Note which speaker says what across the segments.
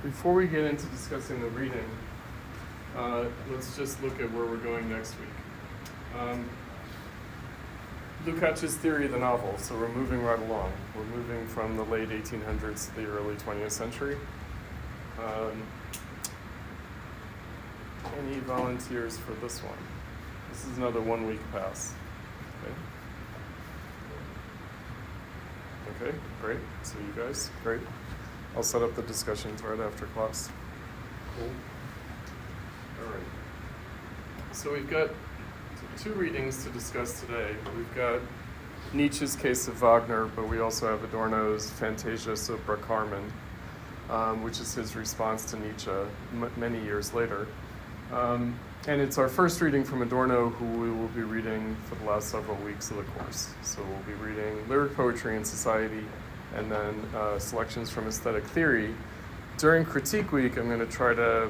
Speaker 1: Before we get into discussing the reading, let's just look at where we're going next week. Lukács's theory of the novel, so we're moving right along. We're moving from the late 1800s to the early 20th century. Any volunteers for this one? This is another 1 week pass. Okay, great. So you guys, great. I'll set up the discussions right after class. Cool. All right. So we've got two readings to discuss today. We've got Nietzsche's Case of Wagner, but we also have Adorno's Fantasia Sopra Carmen, which is his response to Nietzsche many years later. And it's our first reading from Adorno, who we will be reading for the last several weeks of the course. So we'll be reading Lyric Poetry and Society, and then selections from Aesthetic Theory. During Critique Week, I'm going to try to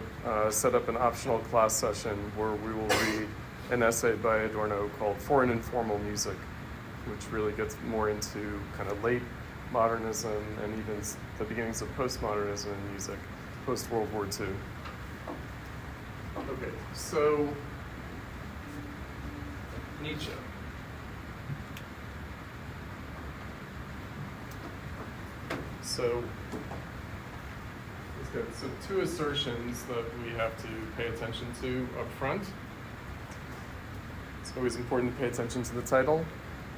Speaker 1: set up an optional class session where we will read an essay by Adorno called For an Informal Music, which really gets more into kind of late modernism and even the beginnings of postmodernism in music, post-World War II. Okay, so Nietzsche. So let's go. So two assertions that we have to pay attention to up front. It's always important to pay attention to the title.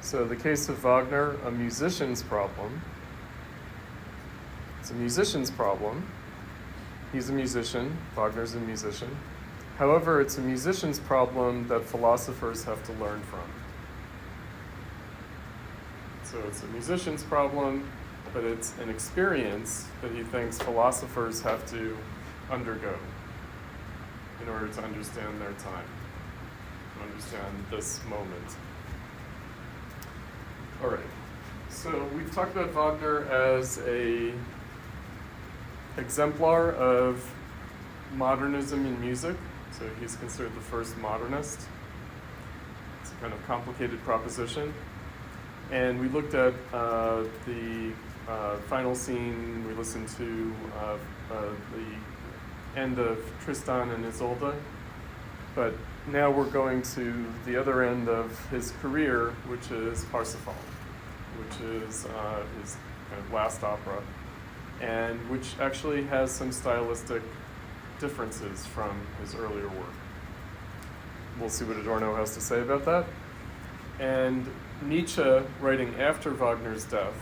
Speaker 1: So the Case of Wagner, a musician's problem. It's a musician's problem. He's a musician. Wagner's a musician. However, it's a musician's problem that philosophers have to learn from. So it's a musician's problem, but it's an experience that he thinks philosophers have to undergo in order to understand their time, to understand this moment. All right, so we've talked about Wagner as a exemplar of modernism in music. So he's considered the first modernist. It's a kind of complicated proposition. And we looked at the final scene. We listened to the end of Tristan and Isolde. But now we're going to the other end of his career, which is Parsifal, which is his kind of last opera, and which actually has some stylistic differences from his earlier work. We'll see what Adorno has to say about that. And Nietzsche, writing after Wagner's death,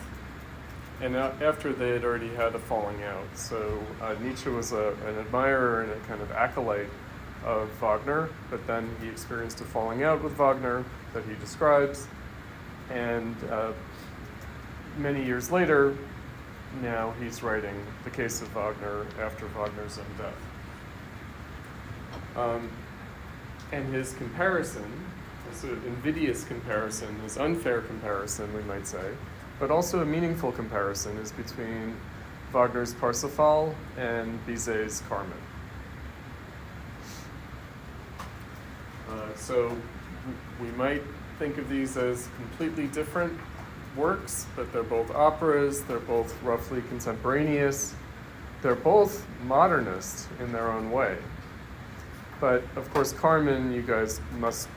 Speaker 1: and after they had already had a falling out. So Nietzsche was an admirer and a kind of acolyte of Wagner, but then he experienced a falling out with Wagner that he describes. And many years later, now he's writing The Case of Wagner after Wagner's own death. And his comparison, a sort of invidious comparison, his unfair comparison, we might say, but also a meaningful comparison, is between Wagner's Parsifal and Bizet's Carmen. So we might think of these as completely different works, but they're both operas, they're both roughly contemporaneous, they're both modernist in their own way. But of course, Carmen, you guys must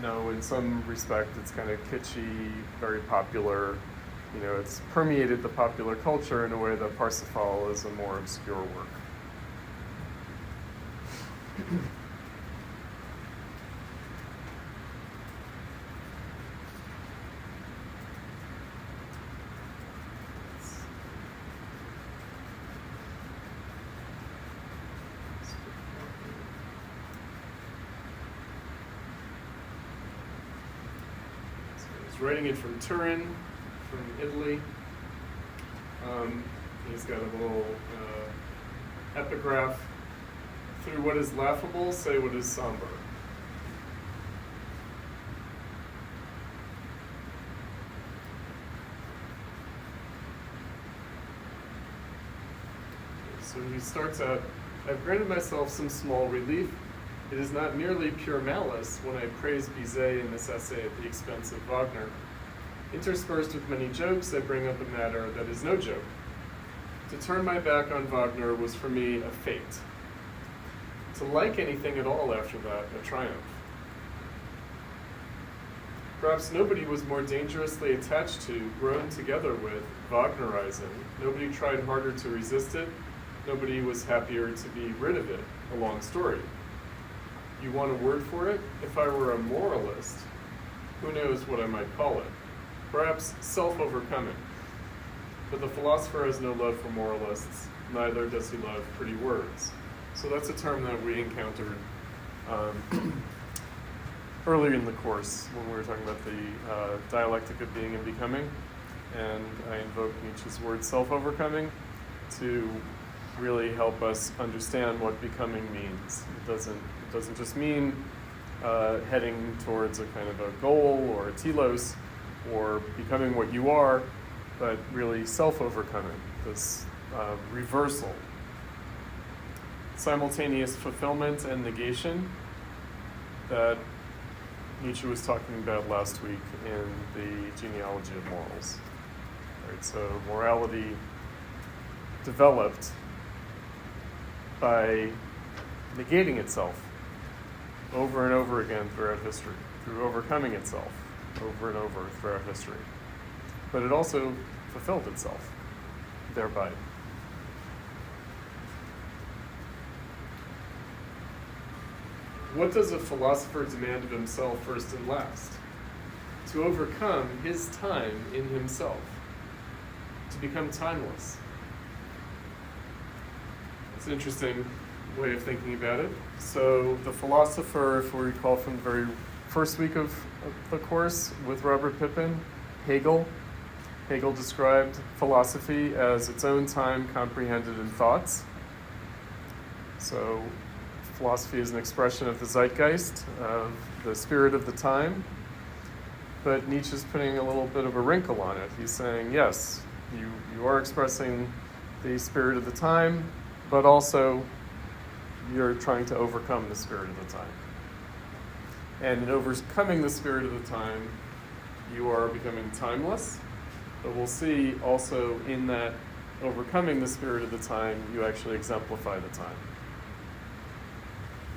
Speaker 1: know in some respect, it's kind of kitschy, very popular. You know, it's permeated the popular culture in a way that Parsifal is a more obscure work. Writing it from Turin, from Italy. He's got a little epigraph. Through what is laughable, say what is somber. So he starts out, I've granted myself some small relief. It is not merely pure malice when I praise Bizet in this essay at the expense of Wagner. Interspersed with many jokes, I bring up a matter that is no joke. To turn my back on Wagner was for me a fate. To like anything at all after that, a triumph. Perhaps nobody was more dangerously attached to, grown together with, Wagnerizing. Nobody tried harder to resist it. Nobody was happier to be rid of it. A long story. You want a word for it? If I were a moralist, who knows what I might call it? Perhaps self-overcoming. But the philosopher has no love for moralists, neither does he love pretty words. So that's a term that we encountered earlier in the course when we were talking about the dialectic of being and becoming. And I invoked Nietzsche's word self-overcoming to really help us understand what becoming means. It doesn't just mean heading towards a kind of a goal or a telos or becoming what you are, but really self-overcoming, this reversal, simultaneous fulfillment and negation that Nietzsche was talking about last week in the genealogy of morals. Right, so morality developed by negating itself over and over again throughout history, through overcoming itself over and over throughout history. But it also fulfilled itself thereby. What does a philosopher demand of himself first and last? To overcome his time in himself, to become timeless. It's an interesting way of thinking about it. So the philosopher, if we recall from the very first week of the course with Robert Pippin, Hegel described philosophy as its own time comprehended in thoughts. So philosophy is an expression of the zeitgeist, of the spirit of the time. But Nietzsche's putting a little bit of a wrinkle on it. He's saying, yes, you are expressing the spirit of the time, but also you're trying to overcome the spirit of the time. And in overcoming the spirit of the time, you are becoming timeless. But we'll see also in that overcoming the spirit of the time, you actually exemplify the time.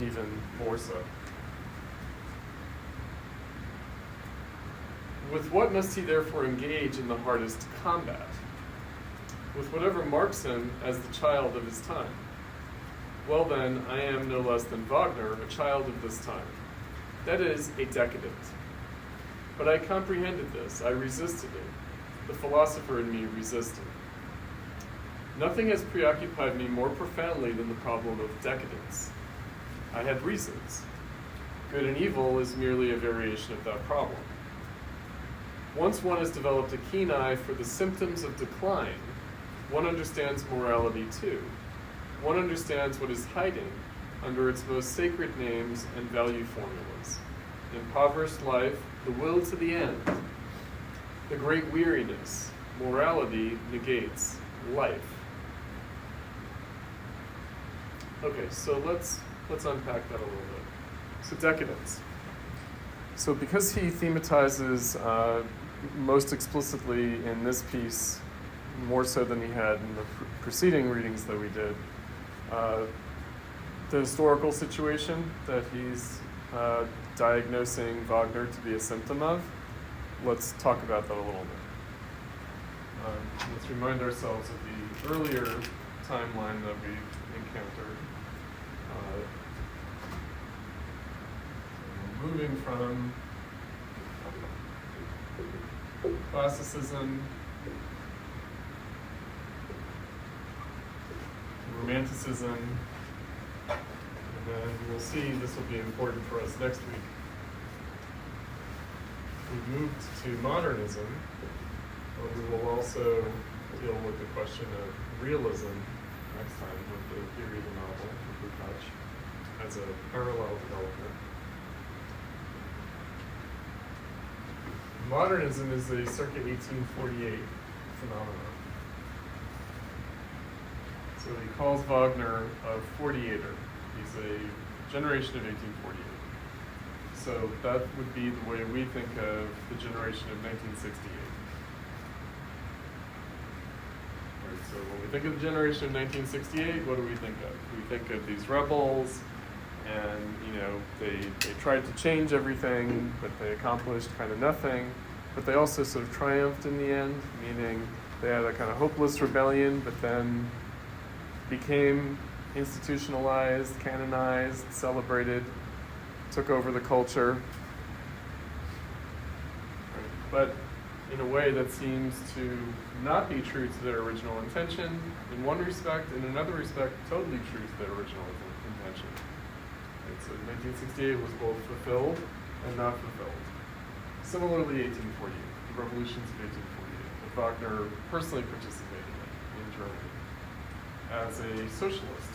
Speaker 1: Even more so. With what must he therefore engage in the hardest combat? With whatever marks him as the child of his time. Well then, I am no less than Wagner, a child of this time. That is, a decadent. But I comprehended this, I resisted it. The philosopher in me resisted. Nothing has preoccupied me more profoundly than the problem of decadence. I had reasons. Good and evil is merely a variation of that problem. Once one has developed a keen eye for the symptoms of decline, one understands morality too. One understands what is hiding under its most sacred names and value formulas. Impoverished life, the will to the end. The great weariness, morality negates life. Okay, so let's unpack that a little bit. So decadence. So because he thematizes most explicitly in this piece, more so than he had in the preceding readings that we did, the historical situation that he's diagnosing Wagner to be a symptom of, let's talk about that a little bit. Let's remind ourselves of the earlier timeline that we encountered. Moving from classicism, romanticism, and then we'll see, this will be important for us next week. We moved to modernism, but we will also deal with the question of realism next time with the theory of the novel, which we touch as a parallel development. Modernism is a circa 1848 phenomenon. So he calls Wagner a 48er. He's a generation of 1848. So that would be the way we think of the generation of 1968. Right, So when we think of the generation of 1968, what do we think of? We think of these rebels, and they tried to change everything, but they accomplished kind of nothing. But they also sort of triumphed in the end, meaning they had a kind of hopeless rebellion, but then became institutionalized, canonized, celebrated, took over the culture. But in a way that seems to not be true to their original intention in one respect, in another respect, totally true to their original intention. Right, so 1968 was both fulfilled and not fulfilled. Similarly, 1848, the revolutions of 1848, that Wagner personally participated in Germany. As a socialist,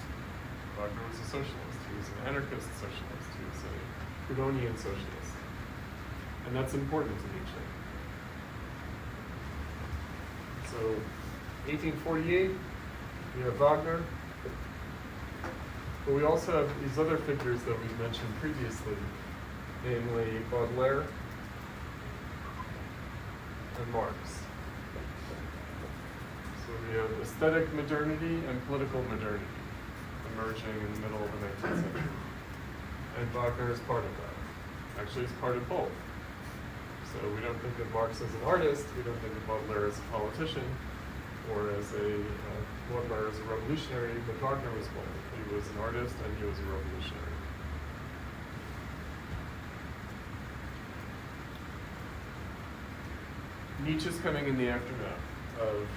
Speaker 1: Wagner was a socialist. He was an anarchist socialist. He was a Cutronian socialist. And that's important to Nietzsche. So, 1848, we have Wagner, but we also have these other figures that we've mentioned previously, namely Baudelaire and Marx. So we have aesthetic modernity and political modernity emerging in the middle of the 19th century. And Wagner is part of that. Actually, he's part of both. So we don't think of Marx as an artist, we don't think of Baudelaire as a politician, or as Baudelaire as a revolutionary, but Wagner was both. He was an artist and he was a revolutionary. Nietzsche's coming in the aftermath of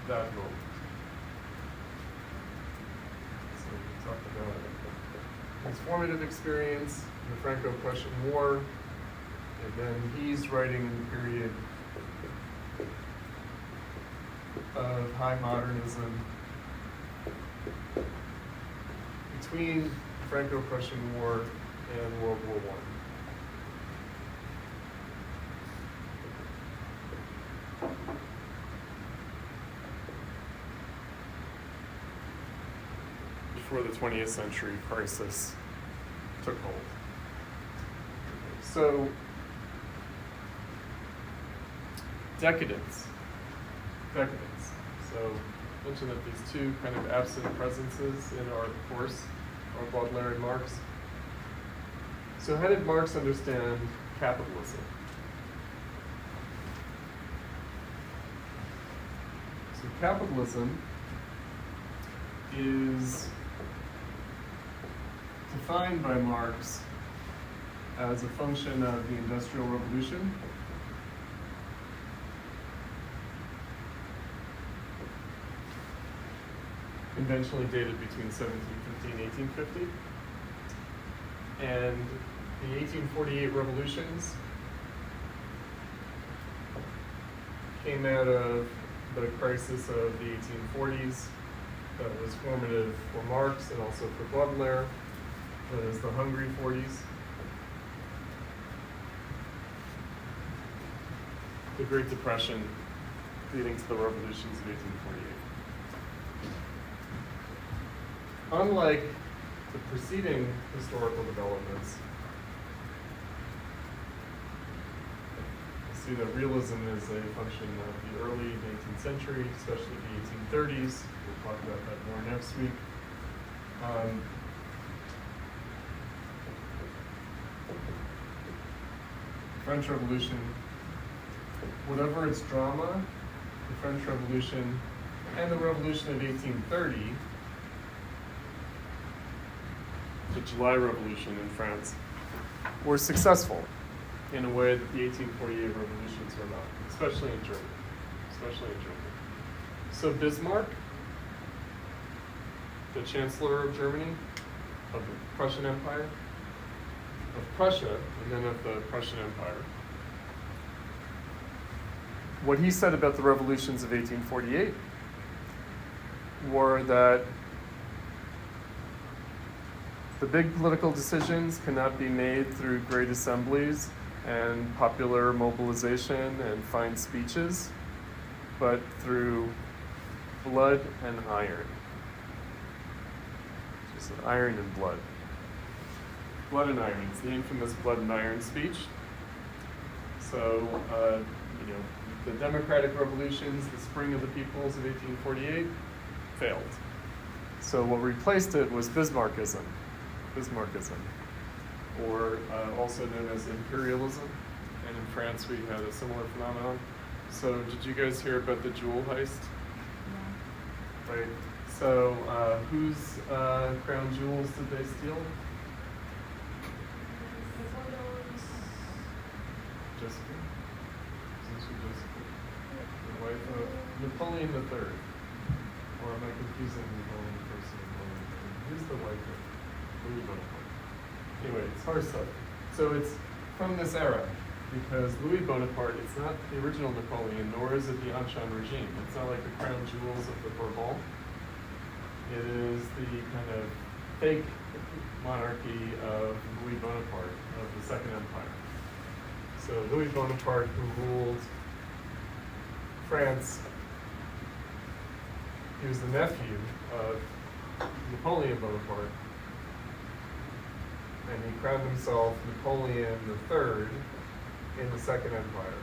Speaker 1: that moment. So we talked about his formative experience in the Franco-Prussian War, and then he's writing in the period of high modernism between the Franco-Prussian War and World War I. Before the 20th century crisis took hold. So, decadence. So, I mentioned that these two kind of absent presences in our course are Baudelaire and Marx. So how did Marx understand capitalism? So capitalism is defined by Marx as a function of the Industrial Revolution, conventionally dated between 1750 and 1850, and the 1848 revolutions came out of the crisis of the 1840s that was formative for Marx and also for Baudelaire, that is the Hungry 40s. The Great Depression leading to the revolutions of 1848. Unlike the preceding historical developments, you see that realism is a function of the early 19th century, especially the 1830s. We'll talk about that more next week. French Revolution, whatever its drama, the French Revolution and the Revolution of 1830, the July Revolution in France, were successful in a way that the 1848 revolutions were not, especially in Germany. So Bismarck, the Chancellor of Germany, of the Prussian Empire, of Prussia, and then of the Prussian Empire, what he said about the revolutions of 1848 were that the big political decisions cannot be made through great assemblies and popular mobilization and fine speeches, but through blood and iron. Just iron and blood. Blood and iron. It's the infamous blood and iron speech. So, the democratic revolutions, the spring of the peoples of 1848, failed. So what replaced it was Bismarckism, or also known as imperialism. And in France, we had a similar phenomenon. So did you guys hear about the jewel heist?
Speaker 2: No.
Speaker 1: Right. So whose crown jewels did they steal? Jessica? Isn't she Jessica? The wife of Napoleon III. Or am I confusing Napoleon I and Napoleon III? Who's the wife of Louis Bonaparte? Anyway, it's hard stuff. So it's from this era, because Louis Bonaparte, it's not the original Napoleon, nor is it the Ancien regime. It's not like the crown jewels of the Bourbon. It is the kind of fake monarchy of Louis Bonaparte, of the Second Empire. So Louis Bonaparte, who ruled France, he was the nephew of Napoleon Bonaparte, and he crowned himself Napoleon III in the Second Empire.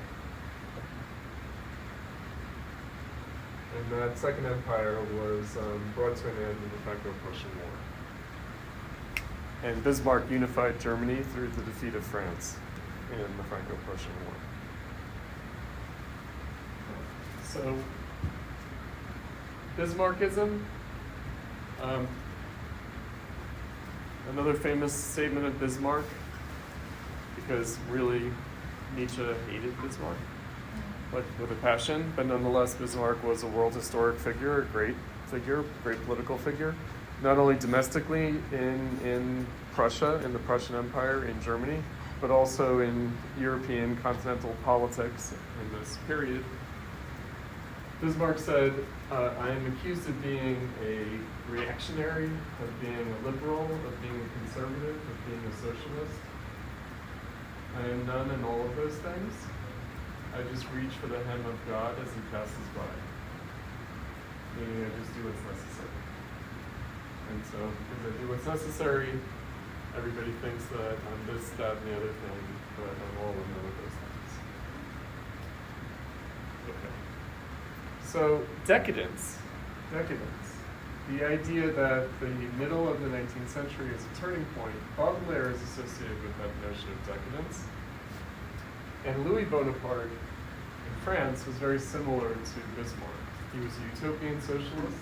Speaker 1: And that Second Empire was brought to an end in the Franco-Prussian War. And Bismarck unified Germany through the defeat of France in the Franco-Prussian War. So, Bismarckism, another famous statement of Bismarck, because really Nietzsche hated Bismarck, like with a passion, but nonetheless Bismarck was a world historic figure, a great political figure, not only domestically in Prussia, in the Prussian Empire, in Germany, but also in European continental politics in this period. Bismarck said, I am accused of being a reactionary, of being a liberal, of being a conservative, of being a socialist. I am none and all of those things. I just reach for the hem of God as he passes by. Meaning I just do what's necessary. And so, because I do what's necessary, everybody thinks that I'm this, that, and the other thing, but I'm all in none of those things. Okay. So, decadence. The idea that the middle of the 19th century is a turning point, Baudelaire is associated with that notion of decadence. And Louis Bonaparte in France was very similar to Bismarck. He was a utopian socialist.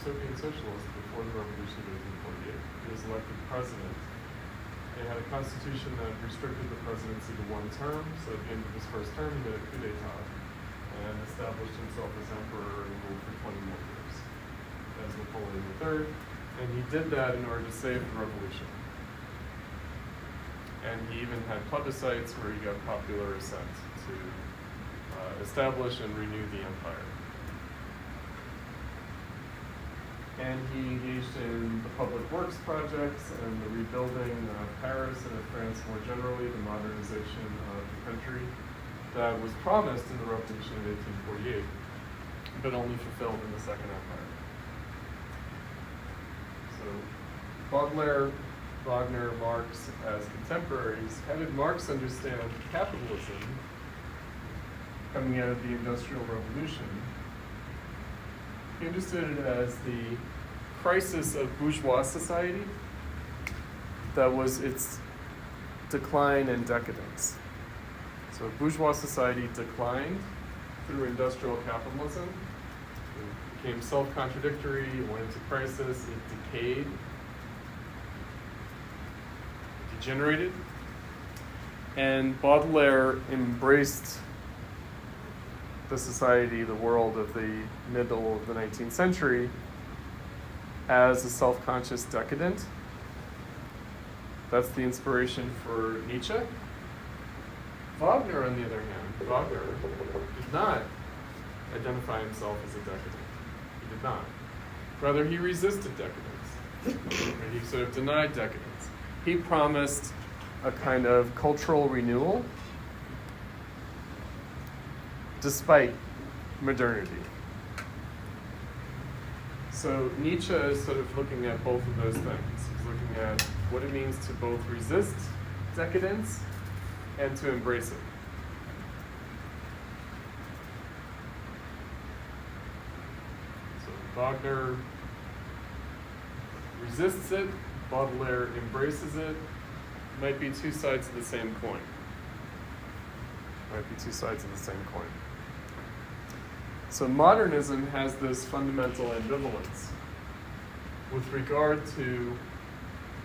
Speaker 1: Before the Revolution of 1848. He was elected president. They had a constitution that restricted the presidency to one term, so at the end of his first term, he made a coup d'etat and established himself as emperor and ruled for 20 more years as Napoleon III, and he did that in order to save the revolution. And he even had plebiscites where he got popular assent to establish and renew the empire. And he engaged in the public works projects and the rebuilding of Paris and of France more generally, the modernization of the country that was promised in the Revolution of 1848, but only fulfilled in the Second Empire. So Baudelaire, Wagner, Marx, as contemporaries, how did Marx understand capitalism coming out of the Industrial Revolution? He understood it as the crisis of bourgeois society that was its decline and decadence. So bourgeois society declined through industrial capitalism. It became self-contradictory, it went into crisis, it decayed, it degenerated. And Baudelaire embraced the society, the world of the middle of the 19th century as a self-conscious decadent. That's the inspiration for Nietzsche. Wagner, on the other hand, Wagner did not identify himself as a decadent. He did not. Rather, he resisted decadence. He sort of denied decadence. He promised a kind of cultural renewal despite modernity. So Nietzsche is sort of looking at both of those things. He's looking at what it means to both resist decadence and to embrace it. Wagner resists it, Baudelaire embraces it. Might be two sides of the same coin. Might be two sides of the same coin. So modernism has this fundamental ambivalence with regard to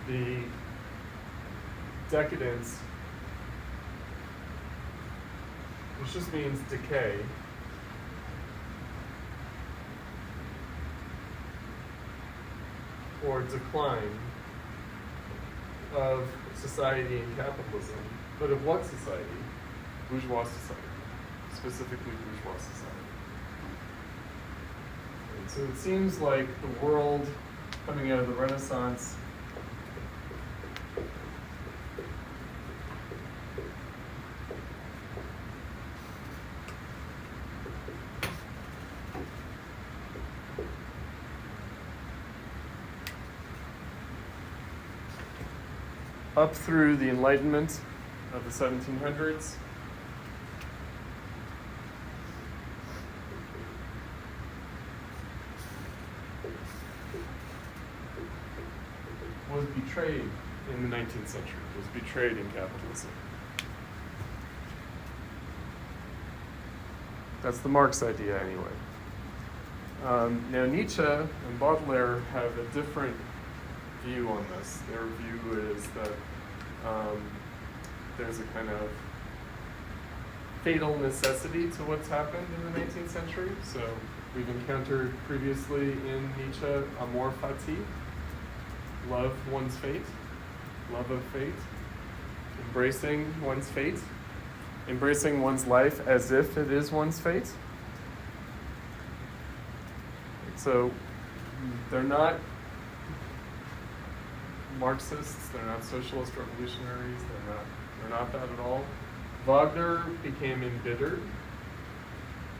Speaker 1: the decadence, which just means decay, or decline of society and capitalism, but of what society? Bourgeois society, specifically bourgeois society. And so it seems like the world coming out of the Renaissance up through the Enlightenment of the 1700s. Was betrayed in the 19th century, was betrayed in capitalism. That's the Marx idea anyway. Now Nietzsche and Baudelaire have a different view on this. Their view is that there's a kind of fatal necessity to what's happened in the 19th century. So we've encountered previously in Nietzsche amor fati, love one's fate, love of fate, embracing one's fate, embracing one's life as if it is one's fate. So they're not Marxists, they're not socialist revolutionaries, they're not that at all. Wagner became embittered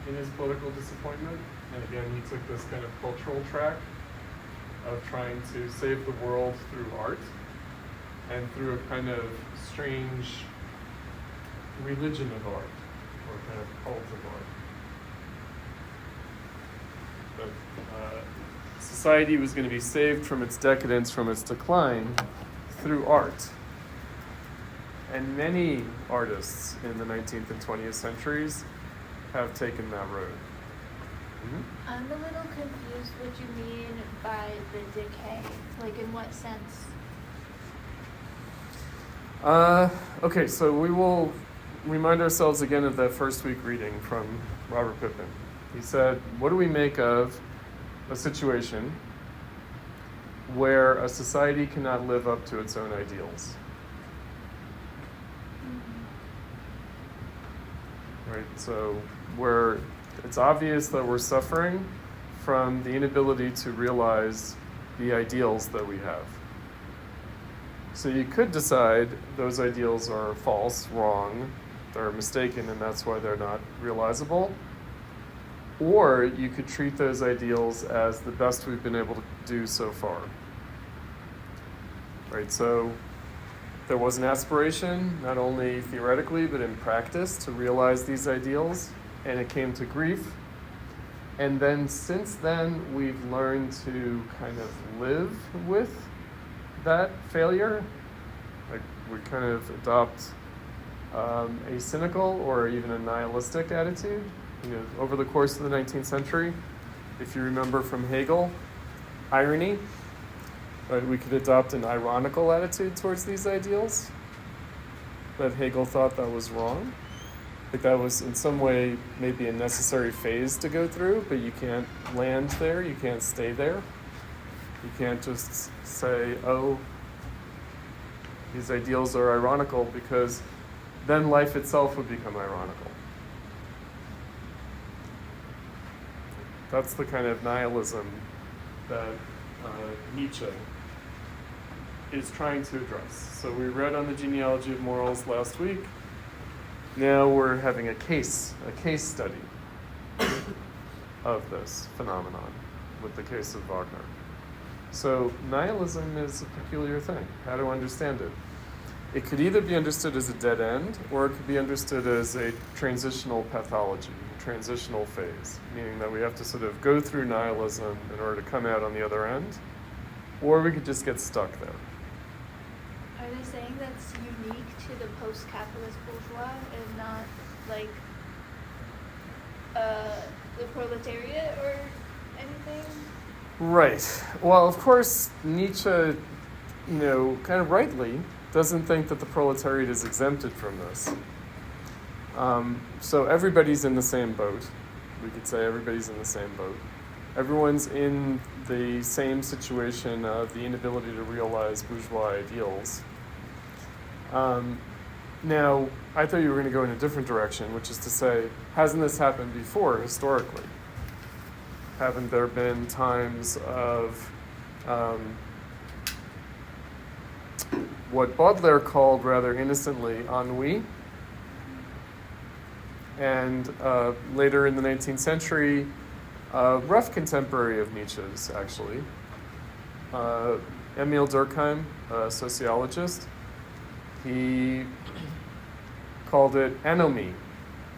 Speaker 1: in his political disappointment, and again he took this kind of cultural track of trying to save the world through art and through a kind of strange religion of art, or kind of cult of art. But society was going to be saved from its decadence, from its decline, through art. And many artists in the 19th and 20th centuries have taken that road. Mm-hmm.
Speaker 2: I'm a little confused what you mean by the decay. Like, in what sense?
Speaker 1: Okay, so we will remind ourselves again of that first week reading from Robert Pippin. He said, what do we make of a situation where a society cannot live up to its own ideals? Right, so where it's obvious that we're suffering from the inability to realize the ideals that we have. So you could decide those ideals are false, wrong, they're mistaken, and that's why they're not realizable. Or you could treat those ideals as the best we've been able to do so far. Right, so there was an aspiration, not only theoretically, but in practice, to realize these ideals, and it came to grief. And then since then, we've learned to kind of live with that failure. Like, we kind of adopt a cynical or even a nihilistic attitude. You know, over the course of the 19th century, if you remember from Hegel, irony, right, we could adopt an ironical attitude towards these ideals, that Hegel thought that was wrong. Like that was in some way maybe a necessary phase to go through, but you can't land there, you can't stay there. You can't just say, oh, these ideals are ironical, because then life itself would become ironical. That's the kind of nihilism that Nietzsche is trying to address. So we read on the genealogy of morals last week. Now we're having a case study of this phenomenon with the case of Wagner. So nihilism is a peculiar thing. How to understand it? it could either be understood as a dead end, or it could be understood as a transitional pathology, transitional phase, meaning that we have to sort of go through nihilism in order to come out on the other end, or we could just get stuck there.
Speaker 2: Are they saying that's unique to the post-capitalist bourgeois and not like the proletariat or anything?
Speaker 1: Right. Well, of course, Nietzsche, kind of rightly, doesn't think that the proletariat is exempted from this. So everybody's in the same boat. We could say everybody's in the same boat. Everyone's in the same situation of the inability to realize bourgeois ideals. Now, I thought you were going to go in a different direction, which is to say, hasn't this happened before historically? Haven't there been times of what Baudelaire called rather innocently ennui? And later in the 19th century, a rough contemporary of Nietzsche's, actually, Emil Durkheim, a sociologist, he called it anomie,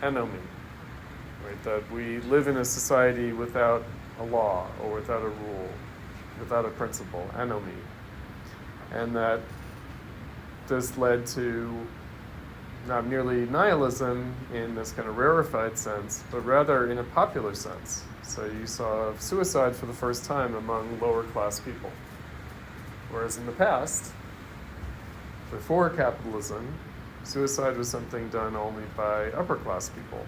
Speaker 1: right? That we live in a society without a law or without a rule, without a principle, anomie. And that this led to not merely nihilism in this kind of rarefied sense, but rather in a popular sense. So you saw suicide for the first time among lower class people. Whereas in the past, before capitalism, suicide was something done only by upper class people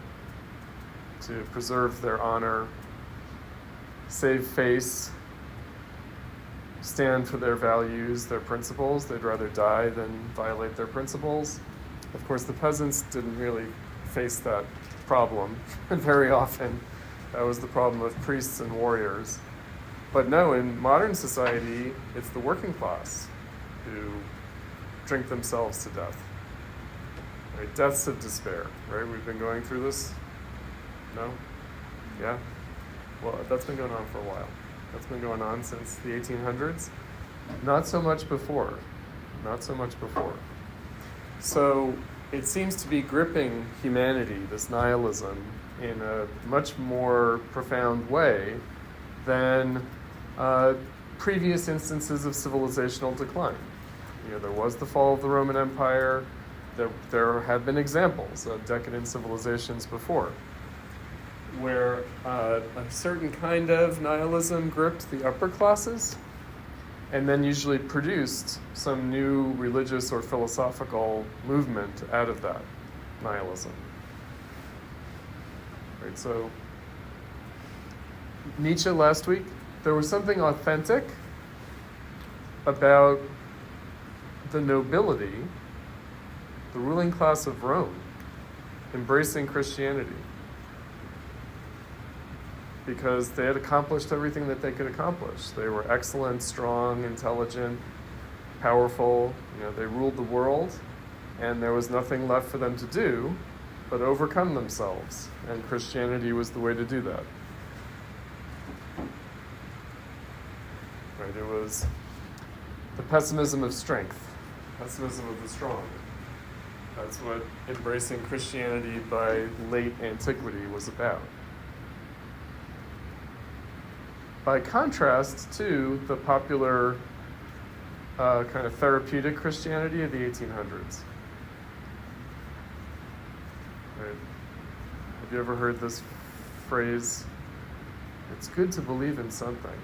Speaker 1: to preserve their honor, save face, stand for their values, their principles. They'd rather die than violate their principles. Of course, the peasants didn't really face that problem very often. That was the problem of priests and warriors. But no, in modern society, it's the working class who drink themselves to death. Right? Deaths of despair, right? We've been going through this? No? Yeah? Well, that's been going on for a while. That's been going on since the 1800s. Not so much before. Not so much before. So it seems to be gripping humanity, this nihilism, in a much more profound way than previous instances of civilizational decline. There was the fall of the Roman Empire. There have been examples of decadent civilizations before, where a certain kind of nihilism gripped the upper classes and then usually produced some new religious or philosophical movement out of that nihilism. Right, so Nietzsche last week, there was something authentic about the nobility, the ruling class of Rome, embracing Christianity, because they had accomplished everything that they could accomplish. They were excellent, strong, intelligent, powerful. They ruled the world, and there was nothing left for them to do but overcome themselves, and Christianity was the way to do that. Right? It was the pessimism of strength, pessimism of the strong. That's what embracing Christianity by late antiquity was about. By contrast to the popular kind of therapeutic Christianity of the 1800s. Right. Have you ever heard this phrase, it's good to believe in something?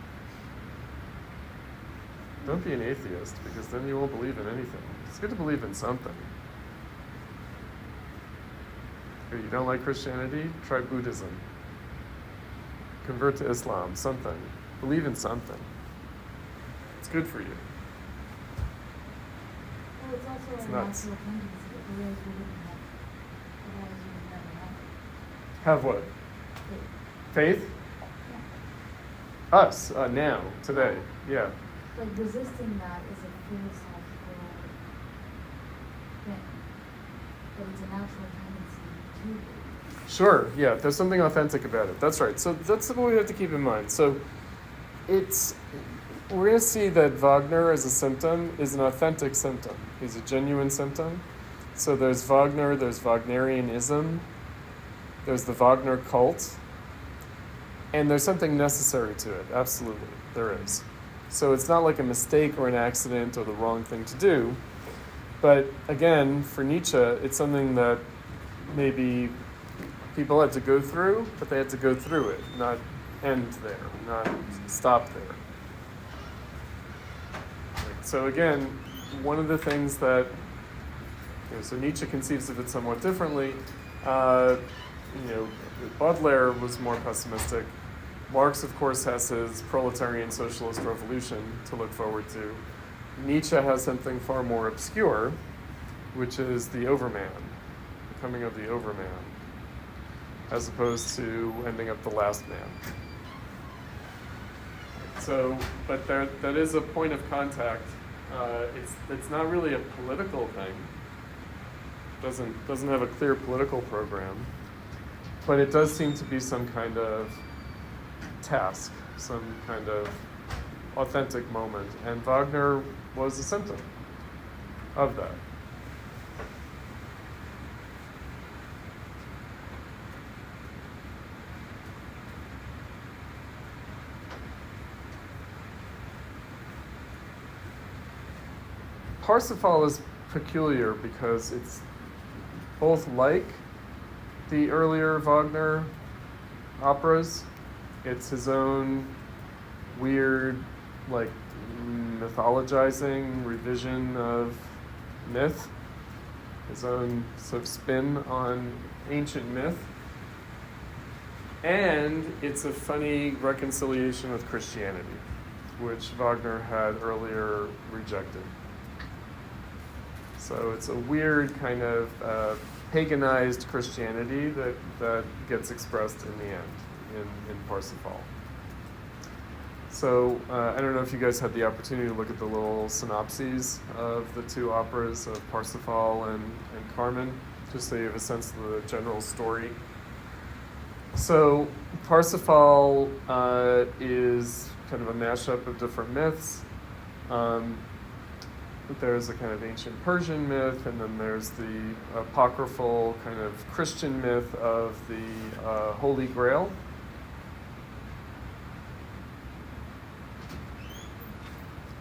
Speaker 1: Don't be an atheist, because then you won't believe in anything. It's good to believe in something. You don't like Christianity? Try Buddhism. Convert to Islam, something. Believe in something. It's good for you.
Speaker 3: Well, it's also
Speaker 1: It's
Speaker 3: a
Speaker 1: nuts.
Speaker 3: natural tendency, otherwise we wouldn't have, otherwise we would never have
Speaker 1: Have what?
Speaker 3: it.
Speaker 1: Faith?
Speaker 3: Yeah.
Speaker 1: Us, now, today, yeah.
Speaker 3: Like resisting that is a philosophical thing, but it's a natural tendency to believe.
Speaker 1: Sure, yeah, there's something authentic about it. That's right. So that's what we have to keep in mind. So it's we're going to see that Wagner as a symptom is an authentic symptom. He's a genuine symptom. So there's Wagner, there's Wagnerianism, there's the Wagner cult, and there's something necessary to it. Absolutely, there is. So it's not like a mistake or an accident or the wrong thing to do. But again, for Nietzsche, it's something that maybe people had to go through, but they had to go through it, not end there, not stop there. So again, one of the things that, so Nietzsche conceives of it somewhat differently. Baudelaire was more pessimistic. Marx, of course, has his proletarian socialist revolution to look forward to. Nietzsche has something far more obscure, which is the overman, the coming of the overman, as opposed to ending up the last man. So, but that is a point of contact. It's not really a political thing. Doesn't have a clear political program, but it does seem to be some kind of task, some kind of authentic moment, and Wagner was a symptom of that. Parsifal is peculiar because it's both like the earlier Wagner operas. It's his own weird, like, mythologizing revision of myth, his own sort of spin on ancient myth. And it's a funny reconciliation with Christianity, which Wagner had earlier rejected. So it's a weird kind of paganized Christianity that gets expressed in the end in Parsifal. So I don't know if you guys had the opportunity to look at the little synopses of the two operas of Parsifal and Carmen, just so you have a sense of the general story. So Parsifal is kind of a mashup of different myths. There's a kind of ancient Persian myth, and then there's the apocryphal kind of Christian myth of the Holy Grail.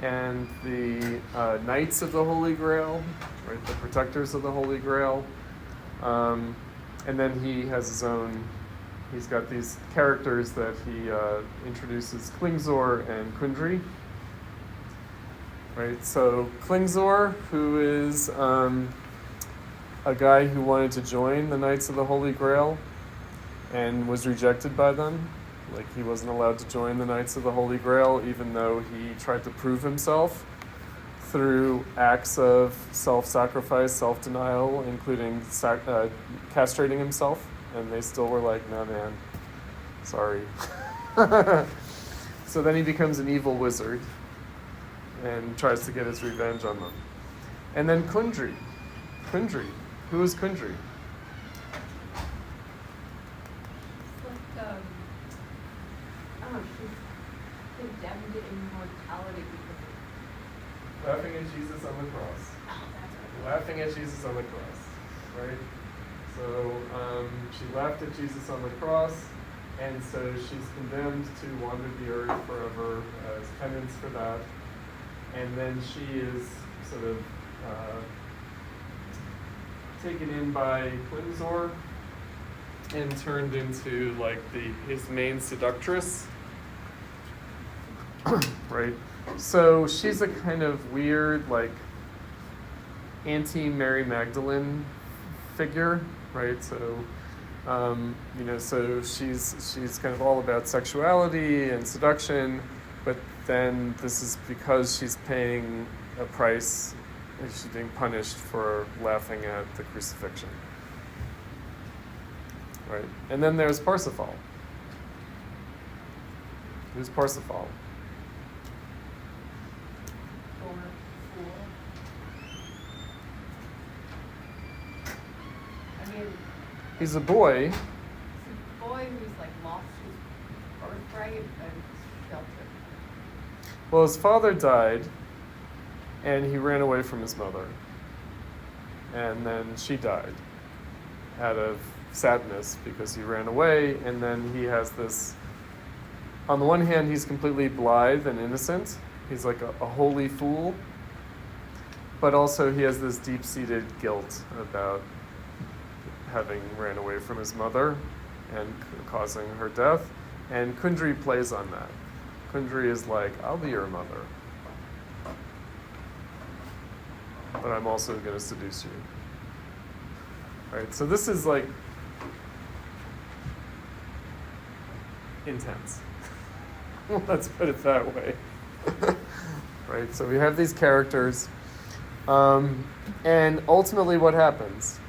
Speaker 1: And the Knights of the Holy Grail, right, the protectors of the Holy Grail. And then he has his own, he's got these characters that he introduces, Klingzor and Kundry. Right, so Klingzor, who is a guy who wanted to join the Knights of the Holy Grail and was rejected by them. Like, he wasn't allowed to join the Knights of the Holy Grail, even though he tried to prove himself through acts of self-sacrifice, self-denial, including castrating himself. And they still were like, no, man, sorry. So then he becomes an evil wizard and tries to get his revenge on them. And then Kundry. Kundry. Who is Kundry?
Speaker 4: She's condemned to immortality because
Speaker 1: Laughing at Jesus on the cross. Laughing at Jesus on the cross, right? So she laughed at Jesus on the cross, and so she's condemned to wander the earth forever as penance for that. And then she is sort of taken in by Klingzor and turned into like his main seductress, right? So she's a kind of weird, like, anti-Mary Magdalene figure, right? So, so she's kind of all about sexuality and seduction, but then this is because she's paying a price, and she's being punished for laughing at the crucifixion, right? And then there's Parsifal. Who's Parsifal? He's a boy.
Speaker 4: He's a boy who's like lost his birthright and shelter.
Speaker 1: Well, his father died, and he ran away from his mother. And then she died out of sadness because he ran away, and then he has this, on the one hand, he's completely blithe and innocent. He's like a holy fool. But also he has this deep-seated guilt about having ran away from his mother and causing her death. And Kundry plays on that. Kundry is like, I'll be your mother, but I'm also going to seduce you. Right? So this is like intense. Let's put it that way. Right? So we have these characters, and ultimately what happens?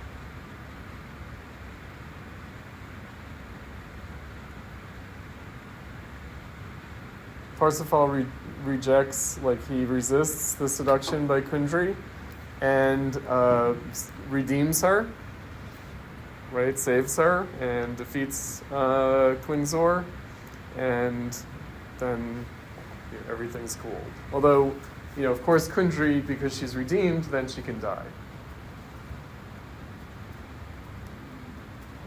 Speaker 1: Parsifal rejects, like he resists the seduction by Kundry and redeems her, right? Saves her and defeats Klingzor, and then everything's cool. Although, of course, Kundry, because she's redeemed, then she can die.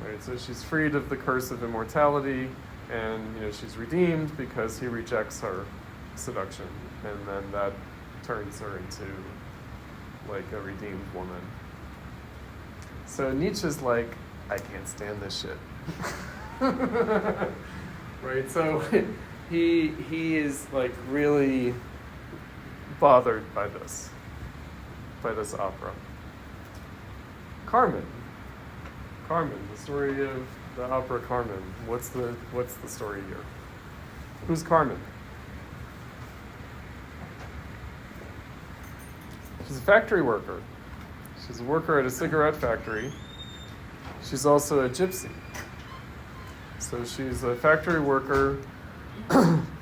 Speaker 1: Right, so she's freed of the curse of immortality, and she's redeemed because he rejects her seduction, and then that turns her into like a redeemed woman. So Nietzsche's like, I can't stand this shit. Right? So he is like really bothered by this opera. Carmen, the story of the opera Carmen. What's the story here? Who's Carmen? She's a factory worker. She's a worker at a cigarette factory. She's also a gypsy. So she's a factory worker.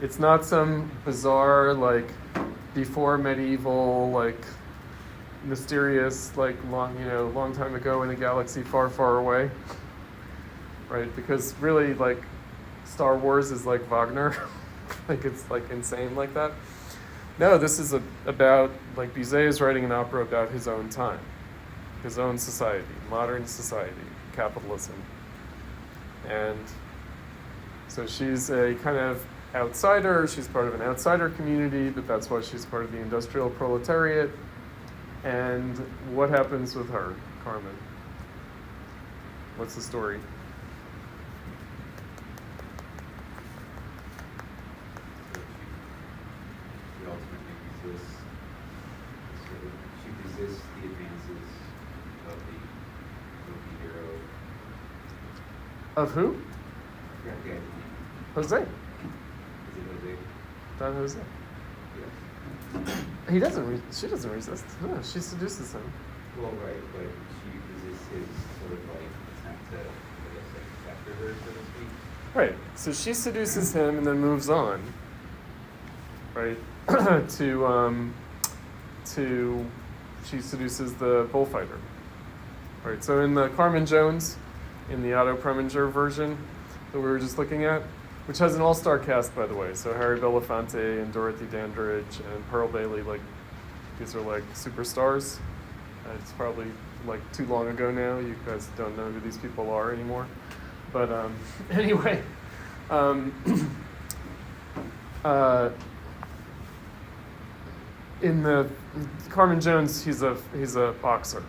Speaker 1: It's not some bizarre, like, before medieval, like, mysterious, like, long time ago in a galaxy far, far away. Right? Because really, like, Star Wars is like Wagner. Like, it's, like, insane like that. No, this is about, like, Bizet is writing an opera about his own time, his own society, modern society, capitalism. And so she's a kind of outsider. She's part of an outsider community, but that's why she's part of the industrial proletariat. And what happens with her, Carmen? What's the story?
Speaker 5: She ultimately resists. She resists the advances of the hero.
Speaker 1: Of who?
Speaker 5: I forgot the guy's name.
Speaker 1: Jose.
Speaker 5: Is it Jose?
Speaker 1: Don Jose.
Speaker 5: Yes.
Speaker 1: He doesn't. She doesn't resist. No, she seduces him.
Speaker 5: Well, right, but she resists his sort of like attempt to, I guess, like, capture her, so to speak.
Speaker 1: Right. So she seduces him and then moves on. Right. to she seduces the bullfighter. Right. So in the Carmen Jones, in the Otto Preminger version that we were just looking at, which has an all-star cast, by the way. So Harry Belafonte and Dorothy Dandridge and Pearl Bailey, like, these are like superstars. It's probably like too long ago now. You guys don't know who these people are anymore. But anyway, in the Carmen Jones, he's a boxer,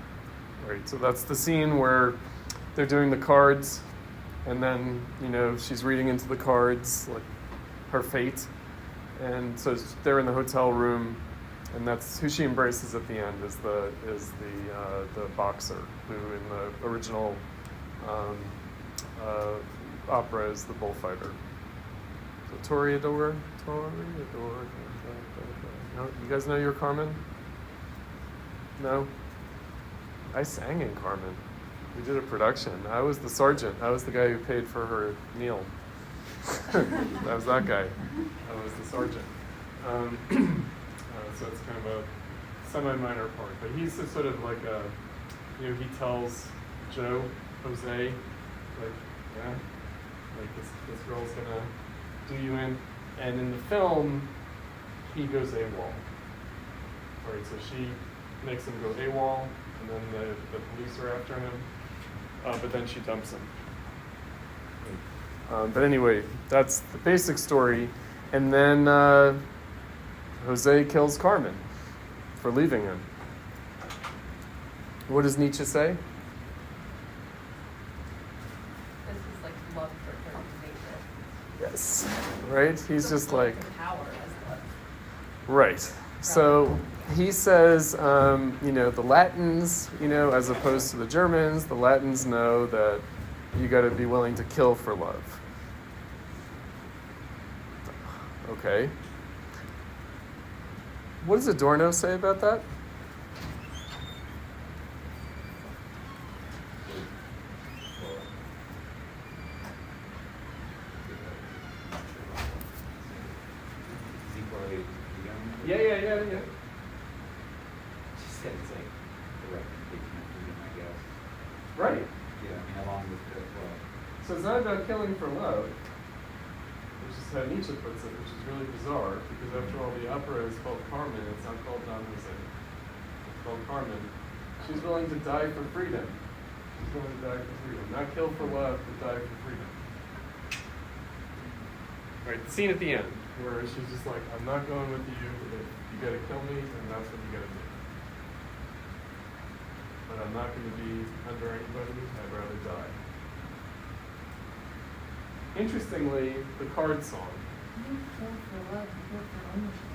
Speaker 1: right? So that's the scene where they're doing the cards, and then she's reading into the cards like her fate, and so they're in the hotel room, and that's who she embraces at the end is the boxer who in the original opera is the bullfighter. So Toreador. No, you guys know your Carmen? No? I sang in Carmen. We did a production. I was the sergeant. I was the guy who paid for her meal. That was that guy. I was the sergeant. So it's kind of a semi-minor part. But he's a sort of like a, he tells Jose, like, yeah, like this girl's gonna do you in. And in the film, he goes AWOL. Right, so she makes him go AWOL, and then the police are after him, but then she dumps him. But anyway, that's the basic story. And then Jose kills Carmen for leaving him. What does Nietzsche say?
Speaker 4: This is like love for her nature.
Speaker 1: Yes. Right? He's
Speaker 4: So
Speaker 1: just like,
Speaker 4: power as love.
Speaker 1: right. So he says, the Latins, as opposed to the Germans, the Latins know that you got to be willing to kill for love. Okay. What does Adorno say about that? Yeah.
Speaker 5: She said it's like the representation of freedom, I guess.
Speaker 1: Right.
Speaker 5: Yeah, I mean, along with the, well,
Speaker 1: So it's not about killing for love, which is how Nietzsche puts it, which is really bizarre, because after all, the opera is called Carmen, it's not called Don Jose. It's called Carmen. She's willing to die for freedom. She's willing to die for freedom. Not kill for love, but die for freedom. Right, the scene at the end, where she's just like, I'm not going with you, if you gotta kill me, then that's what you gotta do. But I'm not gonna be under anybody, I'd rather die. Interestingly, the card song.
Speaker 3: You kill for love, you kill for ownership.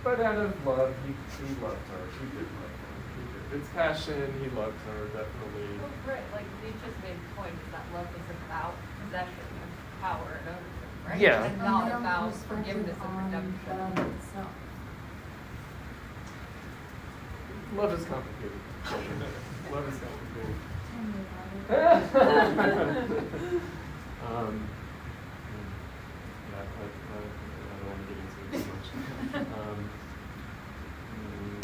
Speaker 1: But out of love, he loved her. She did love him. He did. It's passion, he loved her, definitely.
Speaker 4: Well, right, like Nietzsche's main point is that love is about possession and power and ownership, right?
Speaker 1: Yeah.
Speaker 4: And not about forgiveness and redemption.
Speaker 3: Love itself.
Speaker 1: Love is complicated. Love is complicated.
Speaker 3: Tell me about it.
Speaker 1: I don't want to get into it too much.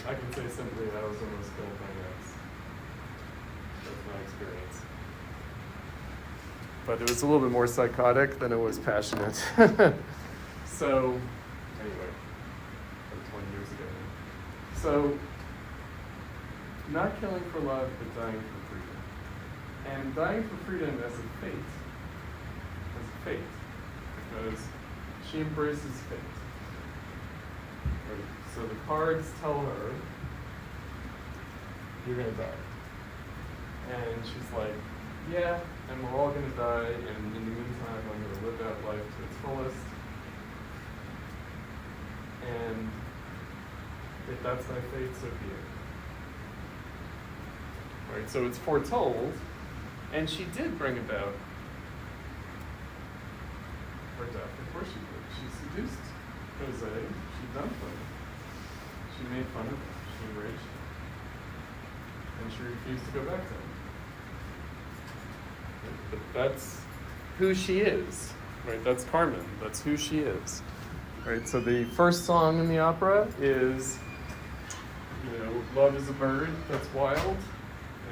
Speaker 1: I can say simply I was almost killed by an ex. That's my experience. But it was a little bit more psychotic than it was passionate. So, anyway, like 20 years ago now. So, not killing for love, but dying for freedom. And dying for freedom as a fate. Because she embraces fate. Right? So the cards tell her, you're going to die. And she's like, yeah, and we're all going to die, and in the meantime, I'm going to live out life to its fullest. And if that's my fate, so be it. Right, so it's foretold, and she did bring about her death. Of course she did. She seduced Jose. She dumped him. She made fun of him. She enraged him. And she refused to go back to him. But that's who she is, right? That's Carmen. That's who she is, right? So the first song in the opera is, love is a bird that's wild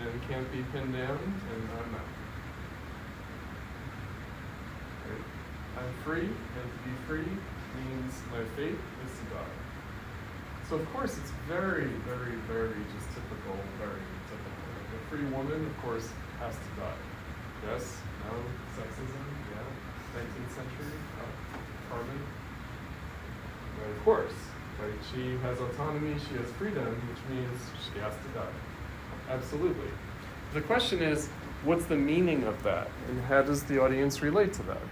Speaker 1: and can't be pinned down, and I'm not. Right? I'm free, and to be free means my fate is to die. So of course it's very, very, very just typical, very typical. Like a free woman, of course, has to die. Yes? No? Sexism? Yeah? 19th century? Carmen? But of course, right? She has autonomy, she has freedom, which means she has to die. Absolutely. The question is, what's the meaning of that? And how does the audience relate to that?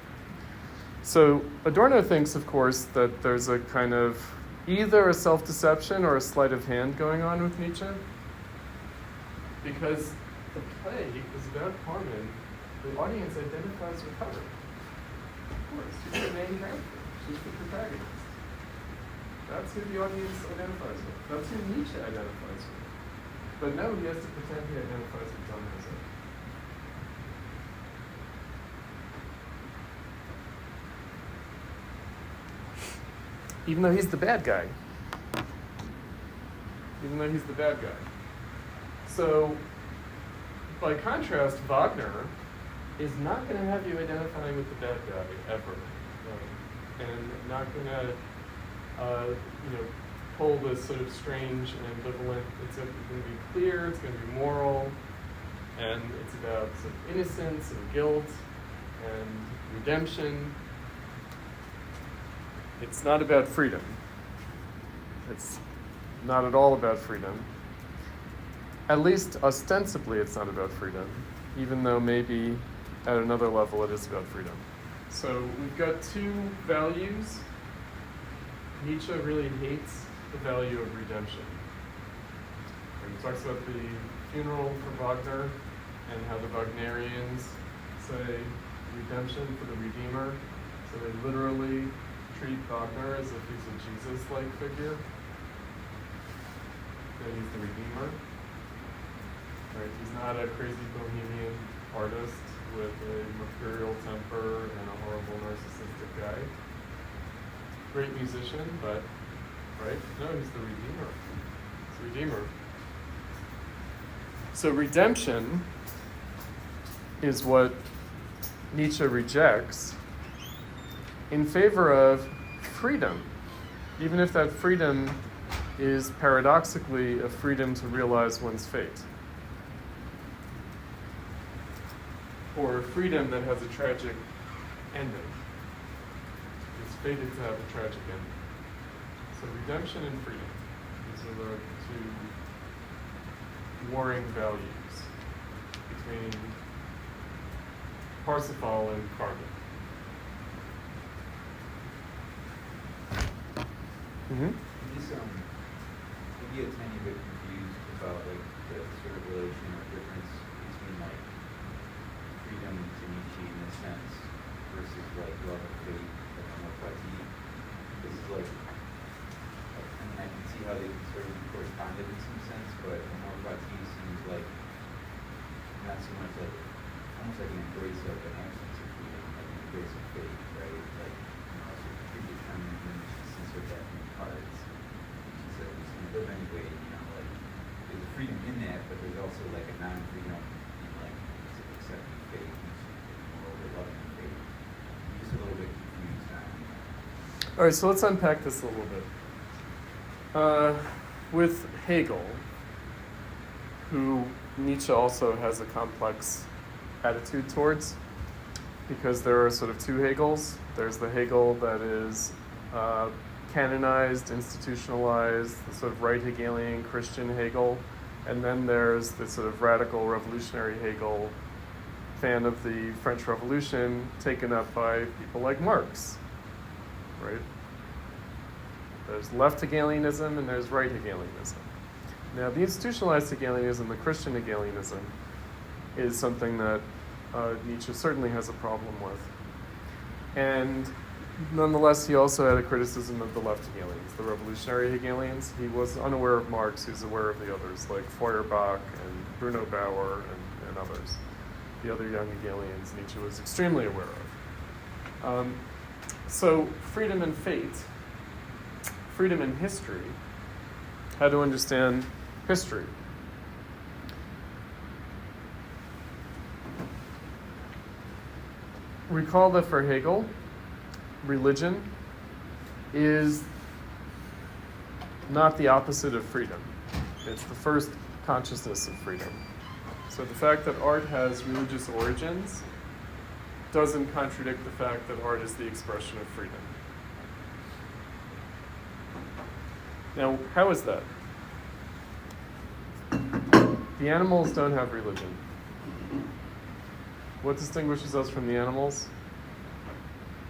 Speaker 1: So Adorno thinks, of course, that there's a kind of either a self-deception or a sleight of hand going on with Nietzsche. Because the play is about Carmen. The audience identifies with her. Of course, she's the main character. She's the protagonist. That's who the audience identifies with. That's who Nietzsche identifies with. But no, he has to pretend he identifies with Don Jose. Even though he's the bad guy. So, by contrast, Wagner is not going to have you identifying with the bad guy ever. And not going to pull this sort of strange and ambivalent. It's going to be clear, it's going to be moral, and it's about sort of innocence and guilt and redemption. It's not about freedom. It's not at all about freedom. At least ostensibly it's not about freedom, even though maybe at another level it is about freedom. So we've got two values. Nietzsche really hates the value of redemption. And he talks about the funeral for Wagner and how the Wagnerians say redemption for the Redeemer. So they literally treat Wagner as if he's a Jesus-like figure. That he's the Redeemer. Right? He's not a crazy bohemian artist with a mercurial temper and a horrible narcissistic guy. Great musician, but right? No, he's the Redeemer. He's the Redeemer. So redemption is what Nietzsche rejects in favor of freedom, even if that freedom is paradoxically a freedom to realize one's fate, or a freedom that has a tragic ending. It's fated to have a tragic ending. So redemption and freedom, these are the two warring values between Parsifal and Carmen. Mm-hmm.
Speaker 5: Just maybe a tiny bit confused about like the sort of relation or difference between like freedom to Nietzsche in a sense versus like love and faith, like amor fati. This is like, I mean, I can see how they can sort of be corresponded in some sense, but amor fati seems like not so much like almost like an embrace of an absence of freedom, like an embrace of faith, right? Like, sort of predetermined sense of that in the cards. She said, "It's going to live anyway." Like there's a freedom in that, but there's also like a non-freedom in like accepting faith and moral or loving faith. I'm just a little bit confused on that.
Speaker 1: All right, so let's unpack this a little bit. With Hegel, who Nietzsche also has a complex attitude towards, because there are sort of two Hegels. There's the Hegel that is canonized, institutionalized, the sort of right Hegelian Christian Hegel, and then there's the sort of radical revolutionary Hegel, fan of the French Revolution, taken up by people like Marx, right? There's left Hegelianism and there's right Hegelianism. Now, the institutionalized Hegelianism, the Christian Hegelianism, is something that Nietzsche certainly has a problem with. And nonetheless, he also had a criticism of the left Hegelians, the revolutionary Hegelians. He was unaware of Marx, he was aware of the others, like Feuerbach and Bruno Bauer and others. The other young Hegelians Nietzsche was extremely aware of. So freedom and fate, freedom and history, how to understand history. Recall that for Hegel, religion is not the opposite of freedom. It's the first consciousness of freedom. So the fact that art has religious origins doesn't contradict the fact that art is the expression of freedom. Now, how is that? The animals don't have religion. What distinguishes us from the animals?